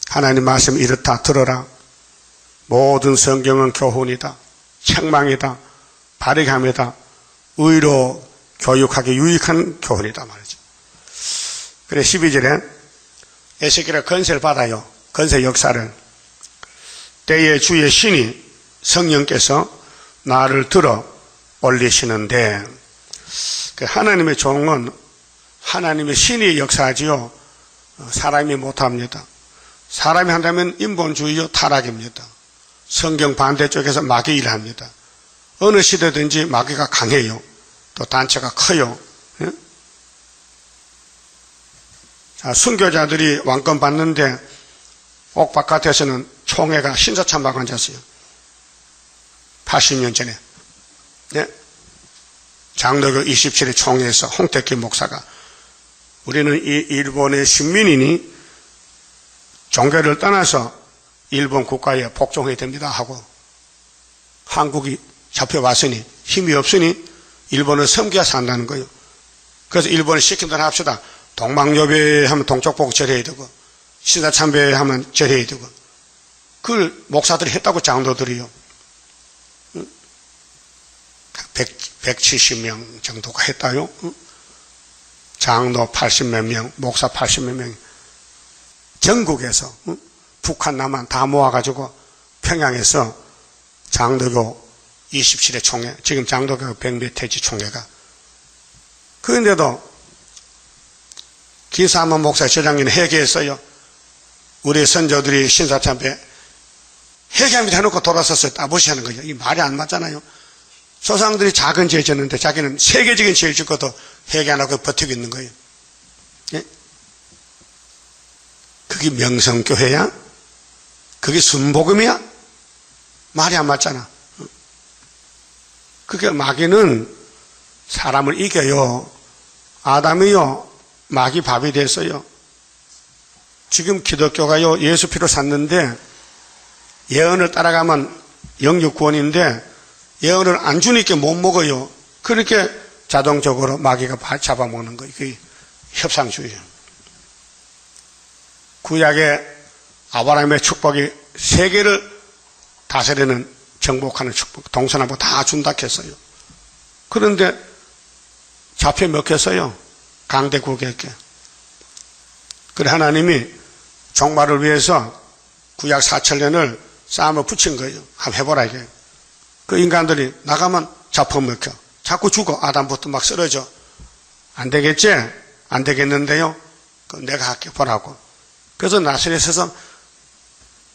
하나님 말씀 이렇다 들어라. 모든 성경은 교훈이다. 책망이다. 바르게함이다. 의로 교육하기 유익한 교훈이다 말이죠. 그래 12절에 에스겔의 건세를 받아요. 건세 역사를. 때에 주의 신이 성령께서 나를 들어 올리시는데 하나님의 종은 하나님의 신이 역사하지요. 사람이 못합니다. 사람이 한다면 인본주의요 타락입니다. 성경 반대쪽에서 마귀 일합니다. 어느 시대든지 마귀가 강해요. 또 단체가 커요. 자, 순교자들이 왕권 받는데 옥 바깥에서는 총회가 신사참박 앉았어요. 80년 전에. 네? 장로교 27회 총회에서 홍택기 목사가 우리는 이 일본의 식민인이 종교를 떠나서 일본 국가에 복종해야 됩니다 하고 한국이 잡혀왔으니 힘이 없으니 일본을 섬겨서 한다는 거예요. 그래서 일본을 시킨 대로 합시다. 동방요배 하면 동쪽 보고 절해야 되고 신사참배 하면 절해야 되고 그걸 목사들이 했다고 장로들이요. 170명 정도가 했다요. 장로 80몇 명, 목사 80몇 명, 전국에서 북한, 남한 다 모아가지고 평양에서 장로교 27회 총회, 지금 장로교 백미태지 총회가. 그런데도 기사만 목사 저장님 회개했어요. 우리 선조들이 신사참배 회개합니다 해놓고 돌아섰어요. 따무시하는 거예요. 이 말이 안 맞잖아요. 조상들이 작은 죄 졌는데 자기는 세계적인 죄를 짓고도 회개 안 하고 버티고 있는 거예요. 예? 그게 명성교회야? 그게 순복음이야? 말이 안 맞잖아. 그게 마귀는 사람을 이겨요. 아담이요, 마귀 밥이 됐어요. 지금 기독교가요, 예수 피로 샀는데 예언을 따라가면 영육 구원인데 예언을 안 주니까 못 먹어요. 그렇게 자동적으로 마귀가 잡아먹는 거예요. 그게 협상주의예요. 구약의 아브라함의 축복이 세계를 다스리는 정복하는 축복, 동서남북 다 준다 했어요. 그런데 잡혀 먹혔어요. 강대국에게. 그래 하나님이 종말을 위해서 구약 4천년을 싸움을 붙인 거예요. 한번 해보라 이게. 그 인간들이 나가면 잡혀먹혀. 자꾸 죽어. 아담부터 막 쓰러져. 안 되겠지? 안 되겠는데요? 그럼 내가 할게 보라고. 그래서 나사렛에서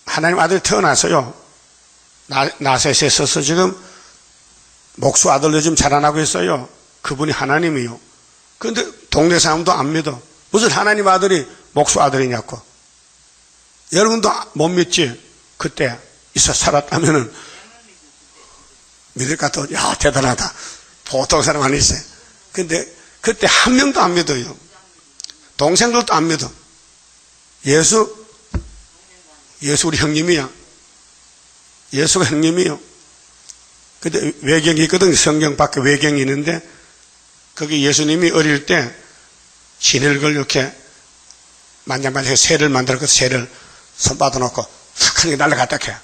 하나님 아들이 태어났어요. 나사렛에 있어서 지금 목수 아들로 지금 자라나고 있어요. 그분이 하나님이요. 그런데 동네 사람도 안 믿어. 무슨 하나님 아들이 목수 아들이냐고. 여러분도 못 믿지? 그때 있어 살았다면은 믿을 것 같아. 야, 대단하다. 보통 사람 아니세요. 근데 그때 한 명도 안 믿어요. 동생들도 안 믿어. 예수 우리 형님이야. 예수가 형님이요. 근데 외경이 있거든. 성경 밖에 외경이 있는데 거기 예수님이 어릴 때 진흙을 이렇게 만장만장 새를 만들어서 새를 손 뻗어놓고 크게 날아갔다 해.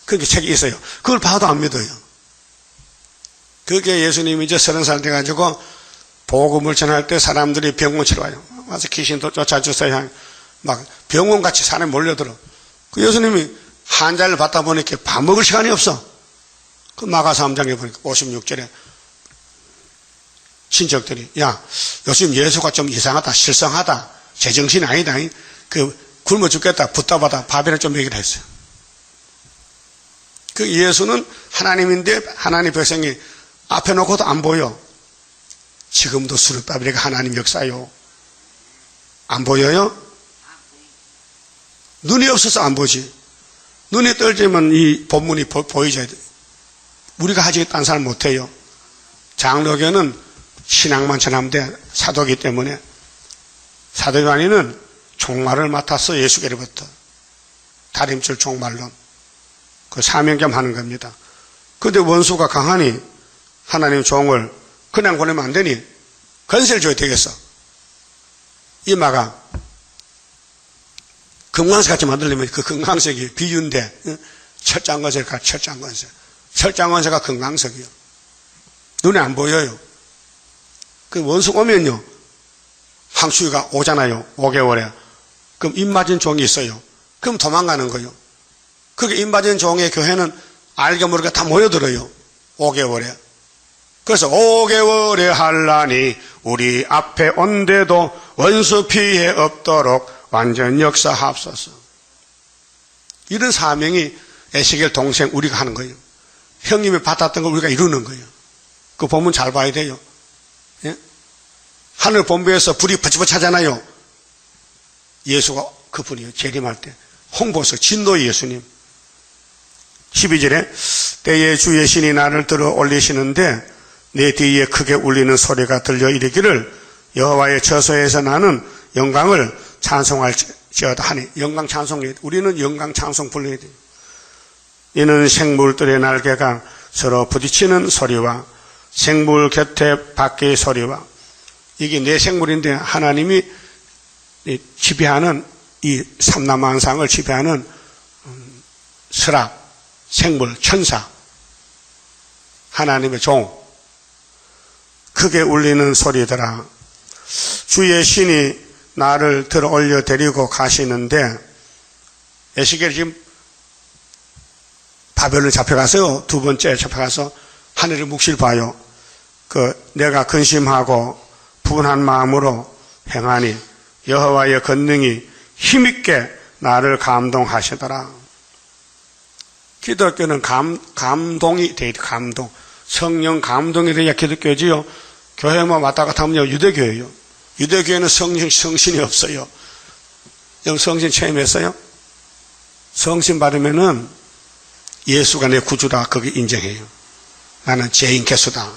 그게 책이 있어요. 그걸 봐도 안 믿어요. 그게 예수님이 이제 30살 돼가지고 복음을 전할 때 사람들이 병원 치러 와요. 와서 귀신도 쫓아주세요. 막 병원같이 사람이 몰려들어. 그 예수님이 환자를 받다 보니까 밥 먹을 시간이 없어. 그 마가서 3장에 보니까 56절에 친척들이 야, 요즘 예수가 좀 이상하다, 실성하다, 제정신이 아니다. 굶어 죽겠다, 붓다바다 밥이나 좀 먹이라 했어요. 그 예수는 하나님인데 하나님 백성이 앞에 놓고도 안 보여. 지금도 수르바벨이가 하나님 역사요. 안 보여요? 눈이 없어서 안 보지. 눈이 떨어지면 이 본문이 보이줘야 돼. 우리가 하지 딴 사람 못해요. 장로교는 신앙만 전하면 돼. 사도기 때문에. 사도요한이는 종말을 맡아서 예수께로부터 다림줄 종말론 그 사명겸 하는 겁니다. 그런데 원수가 강하니 하나님 종을 그냥 보내면 안 되니 건세를 줘야 되겠어. 이마가 금강석 같이 만들려면 그 금강석이 비유인데 철장건설가 철장건설. 철장건설가 금강석이요. 눈에 안 보여요. 그 원수 오면요. 항수위가 오잖아요. 5개월에. 그럼 입 맞은 종이 있어요. 그럼 도망가는 거예요. 그게 입 맞은 종의 교회는 알게 모르게 다 모여들어요. 5개월에. 그래서 5개월에 할라니 우리 앞에 온데도 원수 피해 없도록 완전 역사하옵소서. 이런 사명이 에스겔 동생 우리가 하는 거예요. 형님이 받았던 걸 우리가 이루는 거예요. 그 본문 잘 봐야 돼요. 예? 하늘 본부에서 불이 버치버치하잖아요. 예수가 그분이에요. 재림할 때 홍보서 진노의 예수님. 12절에 때에 주의 신이 나를 들어 올리시는데 내 뒤에 크게 울리는 소리가 들려 이르기를 여호와의 처소에서 나는 영광을 찬송할지어다 하니. 영광 찬송해야 돼. 우리는 영광 찬송 불러야 돼요. 이는 생물들의 날개가 서로 부딪히는 소리와 생물 곁에 밖의 소리와. 이게 내 생물인데 하나님이 지배하는 이 삼라만상을 지배하는 스락, 생물, 천사, 하나님의 종, 크게 울리는 소리더라. 주의 신이 나를 들어 올려 데리고 가시는데, 에스겔이 지금 바벨론에 잡혀가서요. 두 번째 잡혀가서 하늘의 묵시를 봐요. 내가 근심하고 분한 마음으로 행하니 여호와의 권능이 힘있게 나를 감동하시더라. 기독교는 감동이 돼 있다. 감동. 성령 감동이 돼야 기독교지요. 교회만 왔다 갔다 하면요, 유대교예요. 유대교회는 성신이 없어요. 성신 체험했어요? 성신 받으면은 예수가 내 구주다. 거기 인정해요. 나는 죄인 개수다.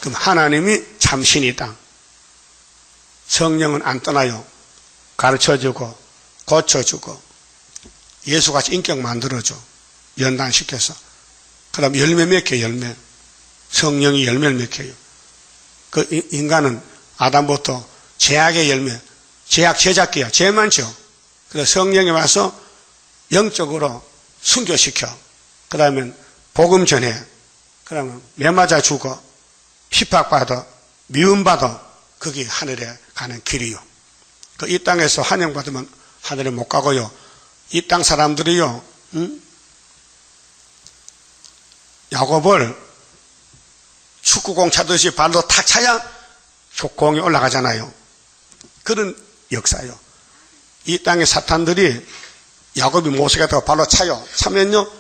그럼 하나님이 참신이다. 성령은 안 떠나요. 가르쳐주고 고쳐주고 예수같이 인격 만들어줘. 연단시켜서. 그 다음 열매 맺혀요. 열매. 성령이 열매를 맺혀요. 인간은 아담부터 죄악의 열매, 죄악 제작기야. 죄 많죠. 그래서 성령이 와서 영적으로 순교시켜. 그 다음에 복음 전해. 그 다음에 매맞아 죽어. 핍박받아. 미움받아. 그게 하늘에 가는 길이요. 이 땅에서 환영받으면 하늘에 못 가고요. 이 땅 사람들이요, 야곱을 축구공 차듯이 발로 탁 차야 공이 올라가잖아요. 그런 역사요. 이 땅의 사탄들이 야곱이 모세가 발로 차요. 차면요,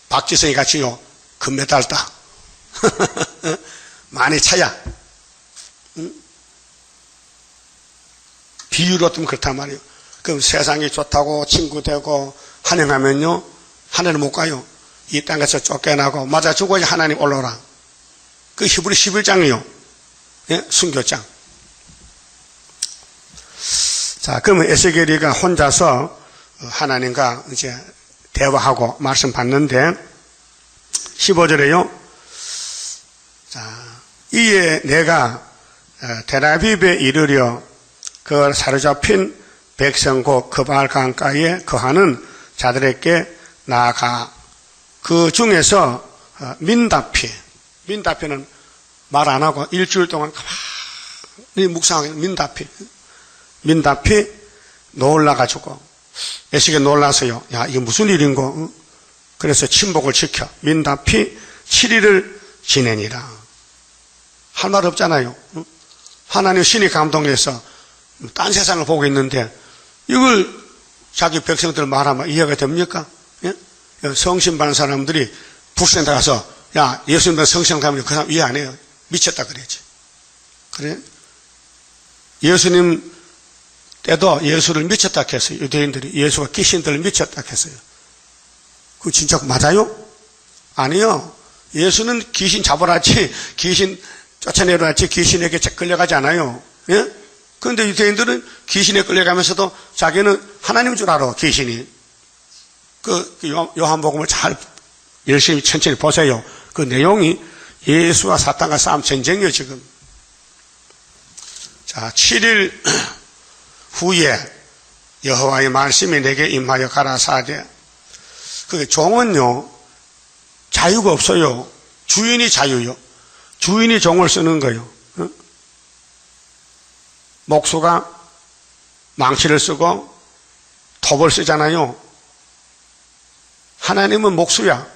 박지성이 같이요, 금메달 따. 많이 차야. 비유로 뜨면 그렇단 말이에요. 그럼 세상이 좋다고 친구 되고 환영하면요, 하늘을 못 가요. 이 땅에서 쫓겨나고 맞아 죽어야 하나님 올라오라. 그 히브리 11장이요. 예? 순교장. 자, 그러면 에스겔이가 혼자서 하나님과 이제 대화하고 말씀 받는데, 15절에요. 자, 이에 내가 텔아비브에 이르려 그 사로잡힌 백성 곧 그발 강가에 거하는 자들에게 나아가 그 중에서 민다피는 말 안 하고 일주일 동안 가만히 묵상하는 민다피 놀라가지고 에스겔 놀라서요. 야, 이게 무슨 일인고? 그래서 침복을 지켜 민다피 7일을 지내니라. 할 말 없잖아요. 하나님 신이 감동해서 딴 세상을 보고 있는데 이걸 자기 백성들 말하면 이해가 됩니까? 예? 성신 받는 사람들이 북센터 가서 야, 예수님은 성신 가면 그 사람 이해 안 해요. 미쳤다 그래야지. 그래? 예수님 때도 예수를 미쳤다 했어요. 유대인들이 예수가 귀신들을 미쳤다 했어요. 그거 진짜 맞아요? 아니요. 예수는 귀신 잡아놨지, 귀신 쫓아내려놨지, 귀신에게 끌려가지 않아요. 예? 그런데 유대인들은 귀신에 끌려가면서도 자기는 하나님인 줄 알아, 귀신이. 요한복음을 잘 열심히 천천히 보세요. 그 내용이 예수와 사탄과 싸움 전쟁이에요, 지금. 자, 7일 후에 여호와의 말씀이 내게 임하여 가라사대. 그게 종은요, 자유가 없어요. 주인이 자유요. 주인이 종을 쓰는 거예요. 목수가 망치를 쓰고 톱을 쓰잖아요. 하나님은 목수야.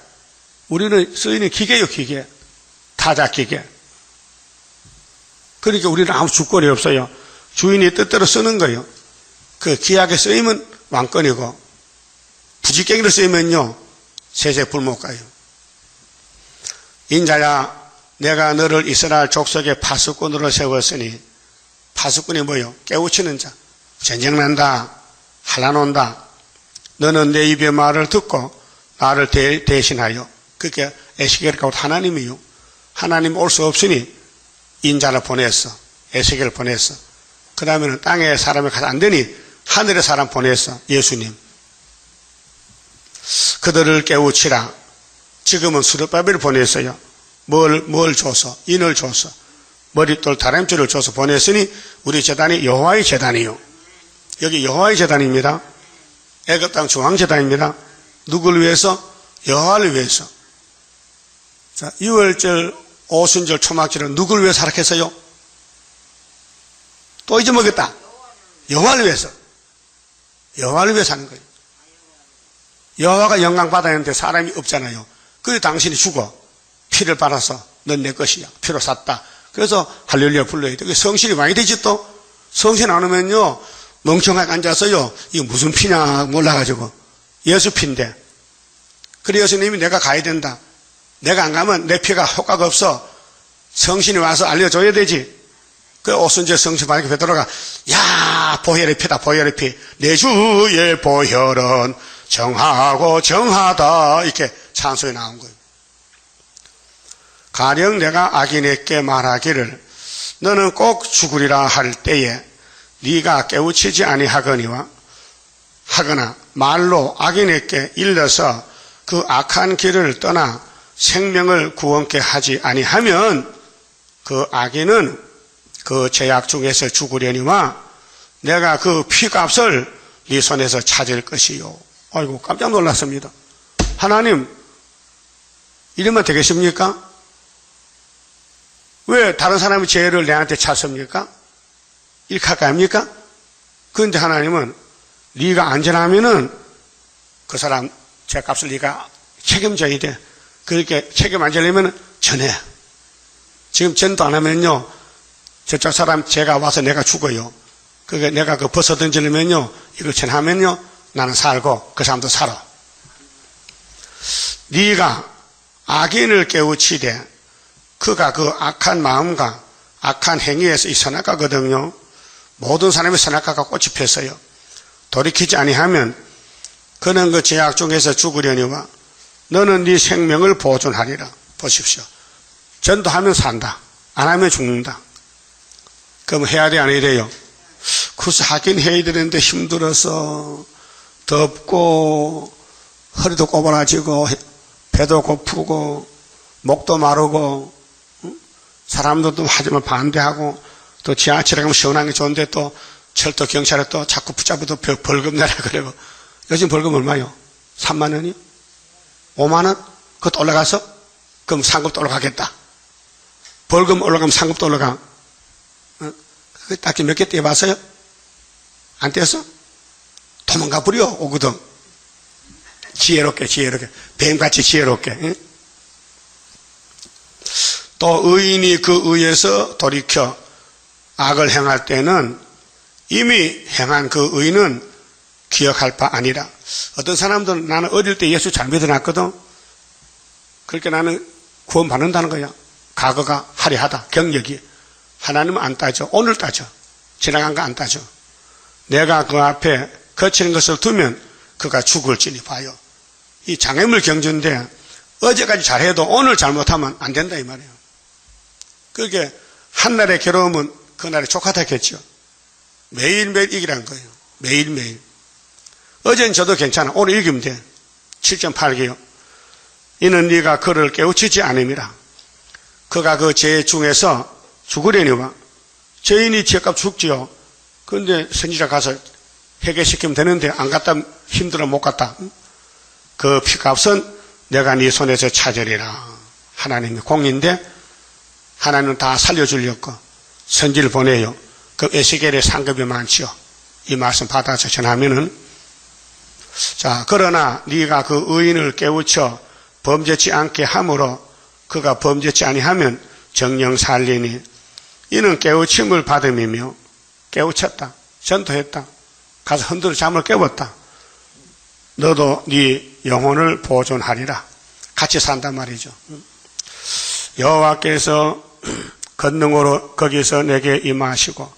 우리는 쓰이는 기계요, 기계. 타자 기계. 그러니까 우리는 아무 주권이 없어요. 주인이 뜻대로 쓰는 거예요. 그 기하게 쓰이면 왕권이고 부지깽이로 쓰이면요, 세세 불못 가요. 인자야, 내가 너를 이스라엘 족속의 파수꾼으로 세웠으니, 파수꾼이 뭐요? 깨우치는 자. 전쟁 난다, 환난 온다. 너는 내 입의 말을 듣고 나를 대신하여. 그게 에스겔과 하나님이요. 하나님 올 수 없으니 인자를 보냈어. 에스겔을 보냈어. 그 다음에는 땅에 사람이 가서 안 되니 하늘에 사람 보냈어. 예수님. 그들을 깨우치라. 지금은 스룹바벨을 보냈어요. 뭘 줘서? 인을 줘서. 머릿돌 다람쥐를 줘서 보냈으니 우리 제단이 여호와의 제단이요. 여기 여호와의 제단입니다. 애굽 땅 중앙 제단입니다. 누구를 위해서? 여호와를 위해서. 자, 6월절, 오순절, 초막절은 누구를 위해서 하락했어요? 또 잊어먹었다. 여호와를 위해서. 여호와를 위해서 하는 거예요. 여호와가 영광 받아야 하는데 사람이 없잖아요. 그래서 당신이 죽어. 피를 빨아서 넌 내 것이야. 피로 샀다. 그래서 할렐루야 불러야 돼. 성신이 많이 되지 또. 성신 안 오면요. 멍청하게 앉아서요. 이거 무슨 피냐 몰라가지고. 예수 피인데. 그래 예수님이 내가 가야 된다. 내가 안 가면 내 피가 효과가 없어. 성신이 와서 알려줘야 되지. 그 오순절 성신 받으니까 베드로가 야 보혈의 피다 보혈의 피. 내 주의 보혈은 정하고 정하다. 이렇게 찬송이 나온 거예요. 가령 내가 악인에게 말하기를 너는 꼭 죽으리라 할 때에 네가 깨우치지 아니하거니와 하거나 말로 악인에게 일러서 그 악한 길을 떠나 생명을 구원케 하지 아니하면 그 악인은 그 죄악 중에서 죽으려니와 내가 그 피값을 네 손에서 찾을 것이요. 아이고 깜짝 놀랐습니다. 하나님 이러면 되겠습니까? 왜 다른 사람의 죄를 내한테 찾습니까? 이렇게 할까 합니까? 그런데 하나님은 네가 안전하면은 그 사람 죄값을 네가 책임져야 돼. 그렇게 책임 안 지려면 전해. 지금 전도 안 하면요 저쪽 사람 죄가 와서 내가 죽어요. 그게 내가 그 벗어 던지려면요 이걸 전하면요 나는 살고 그 사람도 살아. 네가 악인을 깨우치되 그가 그 악한 마음과 악한 행위에서 이 선악과거든요. 모든 사람이 선악과가 꽃이 폈어요. 돌이키지 아니하면 그는 그 죄악 중에서 죽으려니와 너는 네 생명을 보존하리라. 보십시오. 전도하면 산다. 안 하면 죽는다. 그럼 해야 돼 안 해야 돼요? 그래서 하긴 해야 되는데 힘들어서 덥고 허리도 꼬부라지고 배도 고프고 목도 마르고 사람들도 하지만 반대하고 또 지하철에 가면 시원한 게 좋은데 또 철도 경찰에 또 자꾸 붙잡아도 벌금 내라 그러고 요즘 벌금 얼마요? 3만 원이요? 5만 원? 그것도 올라가서? 그럼 상급도 올라가겠다. 벌금 올라가면 상급도 올라가. 딱히 몇 개 떼봤어요? 안 떼었어? 도망가 버려 오거든. 지혜롭게 뱀같이 지혜롭게. 응? 또 의인이 그 의에서 돌이켜 악을 행할 때는 이미 행한 그 의는 기억할 바 아니라. 어떤 사람들은 나는 어릴 때 예수 잘 믿어놨거든. 그렇게 나는 구원 받는다는 거야. 과거가 화려하다. 경력이. 하나님은 안 따져. 오늘 따져. 지나간 거 안 따져. 내가 그 앞에 거치는 것을 두면 그가 죽을지니 봐요. 이 장애물 경주인데 어제까지 잘해도 오늘 잘못하면 안 된다 이 말이에요. 그게 한날의 괴로움은 그날의 족하다겠죠. 매일매일 이기라는 거예요. 매일매일. 어제는 저도 괜찮아. 오늘 이기면 돼. 7.8개요. 이는 네가 그를 깨우치지 않음이라. 그가 그 죄 중에서 죽으려니와. 죄인이 죄값 죽지요. 그런데 선지자 가서 해결시키면 되는데 안 갔다 힘들어 못 갔다. 그 피값은 내가 네 손에서 찾으리라. 하나님의 공인데 하나님은 다 살려주려고 선지를 보내요. 그 에스겔의 상급이 많지요. 이 말씀 받아서 전하면은 자 그러나 네가 그 의인을 깨우쳐 범죄치 않게 함으로 그가 범죄치 아니하면 정령 살리니 이는 깨우침을 받음이며 깨우쳤다. 전도했다. 가서 흔들어 잠을 깨웠다. 너도 네 영혼을 보존하리라. 같이 산단 말이죠. 여호와께서 권능으로 거기서 내게 임하시고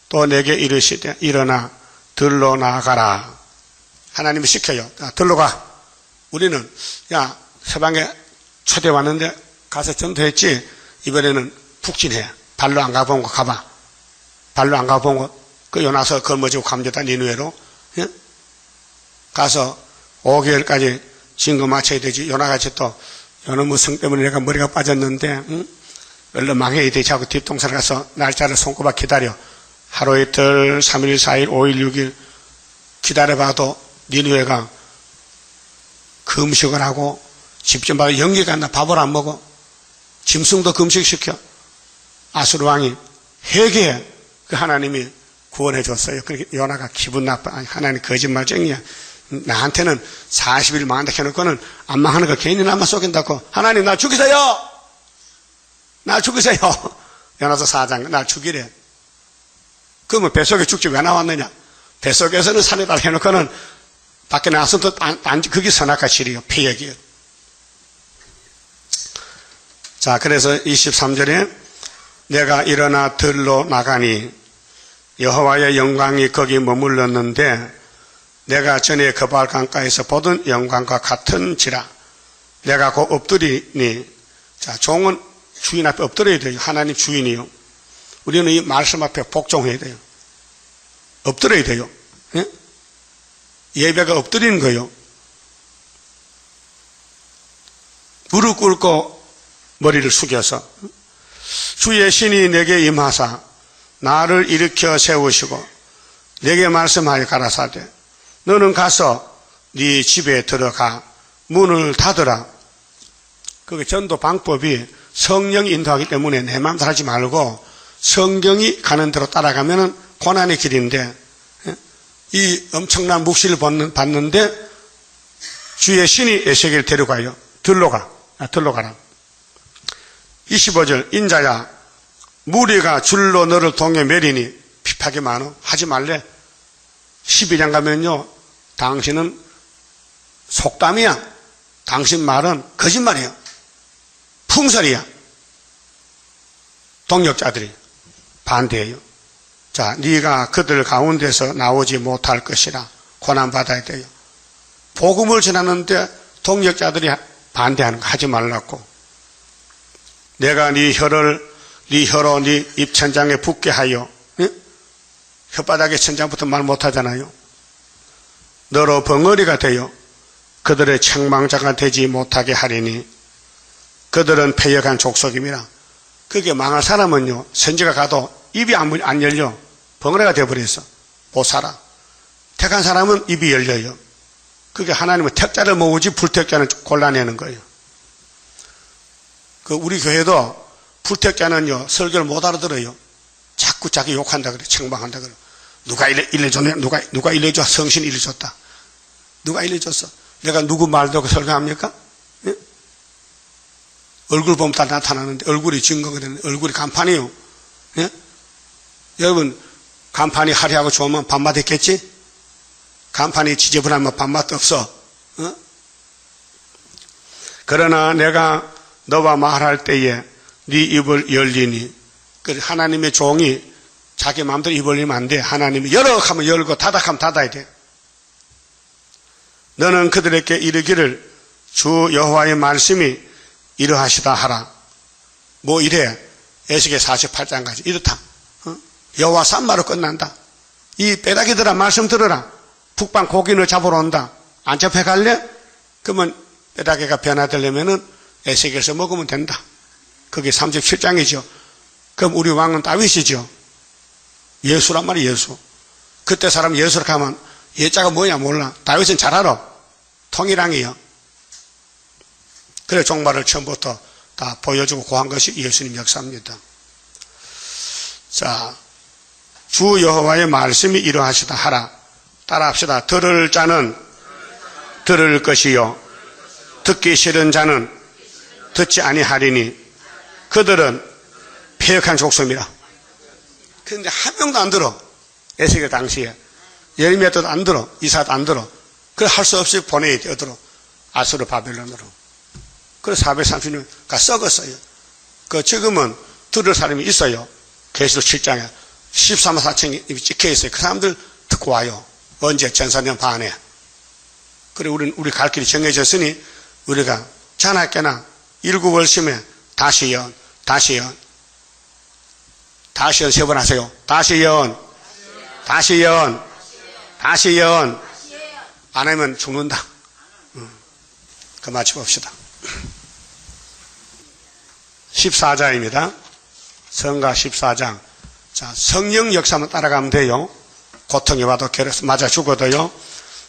또 내게 이르시되 일어나 들로 나가라. 하나님이 시켜요. 들로 가. 우리는 야 서방에 초대 왔는데 가서 전도했지. 이번에는 북진해. 발로 안 가본 거 가봐. 발로 안 가본 거 그 요나서 걸머지고 감졌다 니누에로. 예? 가서 5개월까지 진거 맞춰야 되지. 요나같이 또 요놈의 성 때문에 내가 머리가 빠졌는데 응? 얼른 망해야 되지 하고 뒷동산 가서 날짜를 손꼽아 기다려. 하루 이틀 3일 4일 5일 6일 기다려봐도 니누에가 금식을 하고 집좀 봐도 연기가 안 나. 밥을 안 먹어. 짐승도 금식시켜. 아수르 왕이 회개해. 그 하나님이 구원해 줬어요. 그러니까 요나가 기분 나빠. 아니, 하나님 거짓말쟁이야. 나한테는 40일 망한다 해놓고는 안 망하는 거 괜히 나만 속인다고. 하나님 나 죽이세요. 나 죽이세요. 요나서 4장 나 죽이래. 그러면 뱃속에 죽지 왜 나왔느냐. 뱃속에서는 산에다 해놓고는 밖에 나와서도 그게 선악과 실이요. 폐역이요. 자, 그래서 23절에 내가 일어나 들로 나가니 여호와의 영광이 거기 머물렀는데 내가 전에 그발 강가에서 보던 영광과 같은지라. 내가 곧 엎드리니. 자, 종은 주인 앞에 엎드려야 돼요. 하나님 주인이요. 우리는 이 말씀 앞에 복종해야 돼요. 엎드려야 돼요. 예? 예배가 엎드리는 거예요. 무릎 꿇고 머리를 숙여서 주의 신이 내게 임하사 나를 일으켜 세우시고 내게 말씀하여 가라사대 너는 가서 네 집에 들어가 문을 닫으라. 그게 전도 방법이 성령이 인도하기 때문에 내 마음대로 하지 말고 성경이 가는 대로 따라가면 고난의 길인데 이 엄청난 묵시를 받는데 주의 신이 에세겔을 데려가요. 들로 가라. 25절 인자야 무리가 줄로 너를 동에 매리니 핍하게 많어. 하지 말래. 12장 가면요 당신은 속담이야. 당신 말은 거짓말이야. 풍설이야. 동역자들이 반대해요. 자, 네가 그들 가운데서 나오지 못할 것이라. 고난받아야 돼요. 복음을 전하는데 동역자들이 반대하는 거 하지 말라고. 내가 네 혀로 네 입천장에 붙게 하여. 예? 혓바닥에 천장부터 말 못하잖아요. 너로 벙어리가 되어 그들의 책망자가 되지 못하게 하리니 그들은 패역한 족속임이라. 그게 망할 사람은요 선지가 가도 입이 안 열려. 벙어리가 되어버렸어. 못 살아. 택한 사람은 입이 열려요. 그게 하나님은 택자를 모으지 불택자는 골라내는 거예요. 그 우리 교회도 불택자는요 설교를 못 알아들어요. 자꾸 자기 욕한다 그래. 책망한다 그래. 누가 일러줬냐? 누가 일러줘? 성신이 일러줬다. 누가 일러줬어? 내가 누구 말 듣고 설교합니까? 예? 얼굴 보면 다 나타나는데 얼굴이 증거가 되는데 얼굴이 간판이요. 예? 여러분 간판이 화려하고 좋으면 밥맛 있겠지? 간판이 지저분하면 밥맛도 없어. 어? 그러나 내가 너와 말할 때에 네 입을 열리니 하나님의 종이 자기 마음대로 입 열리면 안 돼. 하나님이 열어 하면 열고 닫아 하면 닫아야 돼. 너는 그들에게 이르기를 주 여호와의 말씀이 이러하시다 하라. 뭐 이래? 에스겔 48장까지 이렇다. 여호와 산마로 끝난다. 이 빼닥이들아 말씀 들어라. 북방 고기를 잡으러 온다. 안 잡혀갈래? 그러면 빼닥이가 변화되려면은 에스겔에서 먹으면 된다. 그게 37장이죠. 그럼 우리 왕은 다윗이죠. 예수란 말이에요. 예수. 그때 사람 예수로 가면 예자가 뭐냐 몰라. 다윗은 잘 알아. 통일왕이요. 그래 종말을 처음부터 다 보여주고 고한 것이 예수님 역사입니다. 자, 주 여호와의 말씀이 이러하시다 하라. 따라합시다. 들을 자는 들을 것이요 듣기 싫은 자는 듣지 아니하리니 그들은 패역한 족속이라. 그런데 한 명도 안 들어. 에스겔 당시에 예레미야도 안 들어. 이사도 안 들어. 그걸 할 수 없이 보내야 돼. 어디로? 아수르 바벨론으로. 그래서 430년가 썩었어요. 그 지금은 들을 사람이 있어요. 계시록 7장에 13만 4천이 찍혀 있어요. 그 사람들 듣고 와요. 언제? 전사년 반에. 그래 우리 갈 길이 정해졌으니 우리가 자나깨나 일구월심에 다시연 세 번 하세요. 다시연 안 하면 죽는다. 그 맞춰봅시다. 14장입니다. 성가 14장. 자, 성령 역사만 따라가면 돼요. 고통이 와도 괴로워서 맞아 죽어도요.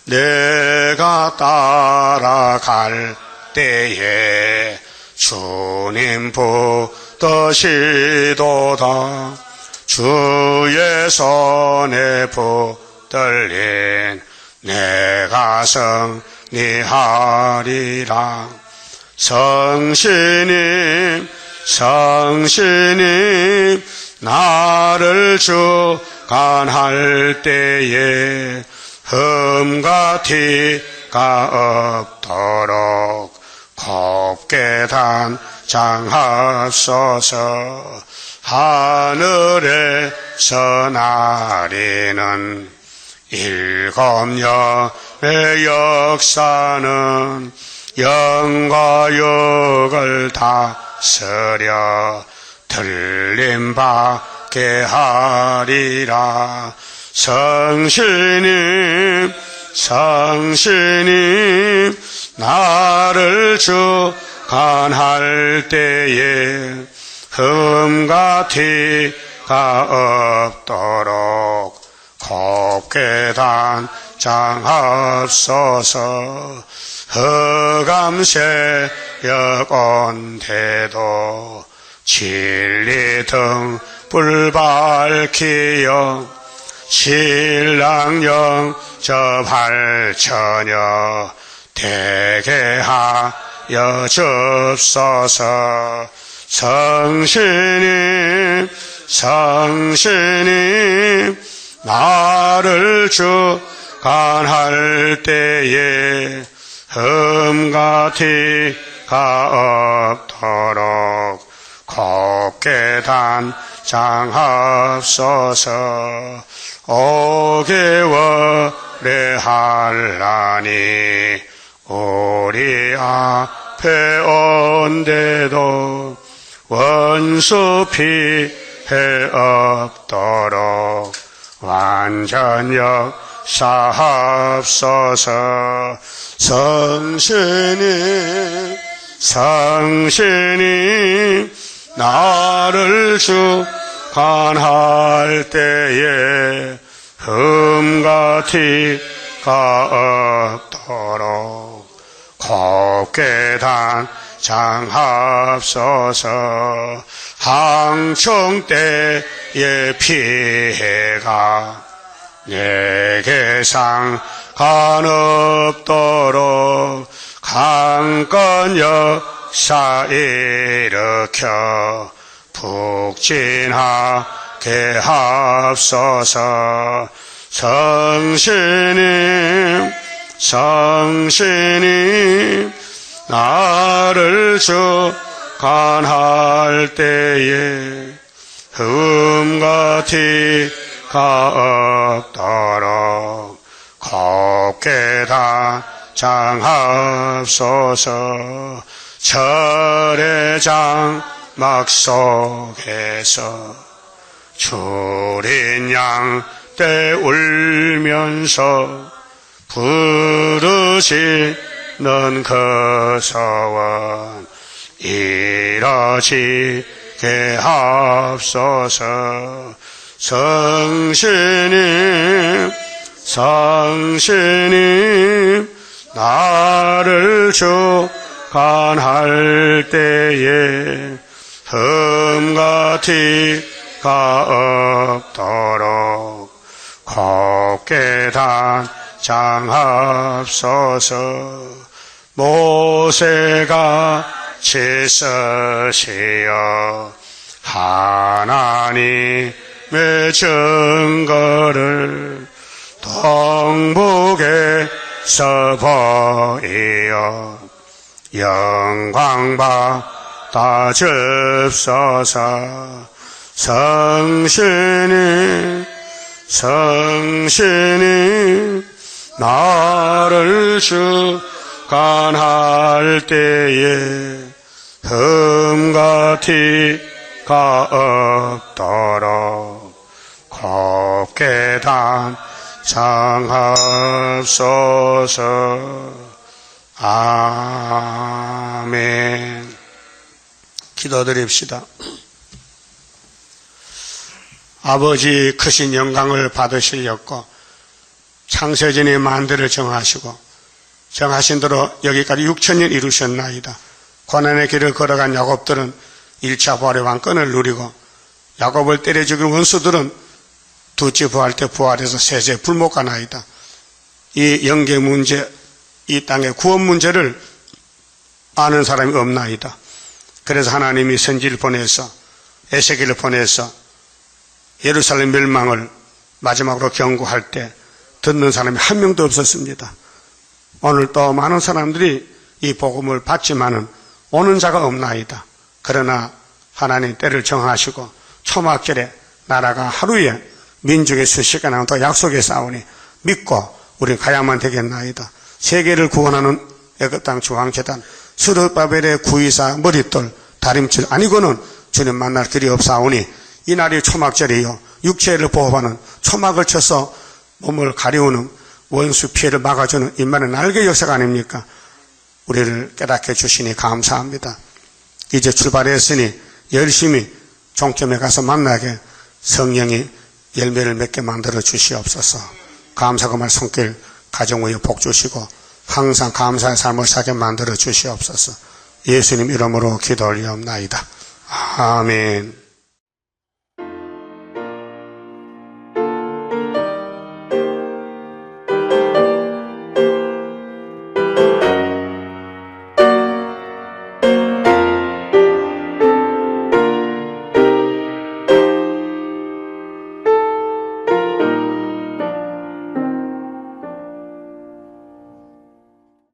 내가 따라갈 때에 주님 붙드시도다. 주의 손에 붙들린 내 가정 니하리라. 성신님 성신님 나를 주관할 때에 흠과 티가 없도록 곱게 단장하소서. 하늘에서 나리는 일곱 영의 역사는 영과 육을 다스려 들림받게 하리라. 성신님 성신님 나를 주관할 때에 흠과 티가 없도록 곱게 단장하소서. 흑암새역 온대도 진리 등불 밝히여 신랑 영접할 처녀 되게 하여 주옵소서. 성신님 성신님 나를 주관할 때에 흠과 티가 없도록 곱게 단장하소서. 5개월에 한란이 우리 앞에 온데도 원수 피해 없도록 완전 역사하옵소서. 성신님 성신님 나를 주관할 때에 흠과 티가 없도록 곱게 단장하옵소서. 항청 때의 피해가 내게 상관없도록 강건 역사 일으켜 북진하게 하옵소서. 성신님 성신님 나를 주관할 때에 흠과 티가 없도록 곱게 단장하옵소서. 철의 장막 속에서 주린 양떼 울면서 부르시는 그 소원 이뤄지게 하옵소서. 성신님 성신님 나를 주관할 때에 흠과 티가 없도록 곱게 단장하옵소서. 모세가 쓰시어 하나님의 증거를 동북에서 보이어 영광 받아 주옵소서. 성신님 성신님 나를 주관할 때에 흠과 티가 없도록 곱게 단장하옵소서. 아멘. 기도드립시다. 아버지 크신 영광을 받으시려고 창세전에 만대를 정하시고 정하신 대로 여기까지 6천년 이루셨나이다. 고난의 길을 걸어간 야곱들은 1차 부활의 왕권을 누리고 야곱을 때려 죽인 원수들은 두째 부활 때 부활해서 세세 불못가 나이다. 이 영계 문제, 이 땅의 구원 문제를 아는 사람이 없나이다. 그래서 하나님이 선지를 보내서 에스겔을 보내서 예루살렘 멸망을 마지막으로 경고할 때 듣는 사람이 한 명도 없었습니다. 오늘 또 많은 사람들이 이 복음을 받지만은 오는 자가 없나이다. 그러나 하나님 때를 정하시고 초막절에 나라가 하루에 민족의 수십가 나도 약속에 싸우니 믿고 우리 가야만 되겠나이다. 세계를 구원하는 애굽 땅 중앙재단 스룹바벨의 구이사 머릿돌 다림질 아니고는 주님 만날 길이 없사오니 이 날이 초막절이요 육체를 보호하는 초막을 쳐서 몸을 가리우는 원수 피해를 막아주는 인간의 날개 역사가 아닙니까? 우리를 깨닫게 주시니 감사합니다. 이제 출발했으니 열심히 종점에 가서 만나게 성령이 열매를 맺게 만들어 주시옵소서. 감사가 말 손길 가정 위에 복 주시고 항상 감사의 삶을 살게 만들어 주시옵소서. 예수님 이름으로 기도 올리옵나이다. 아멘.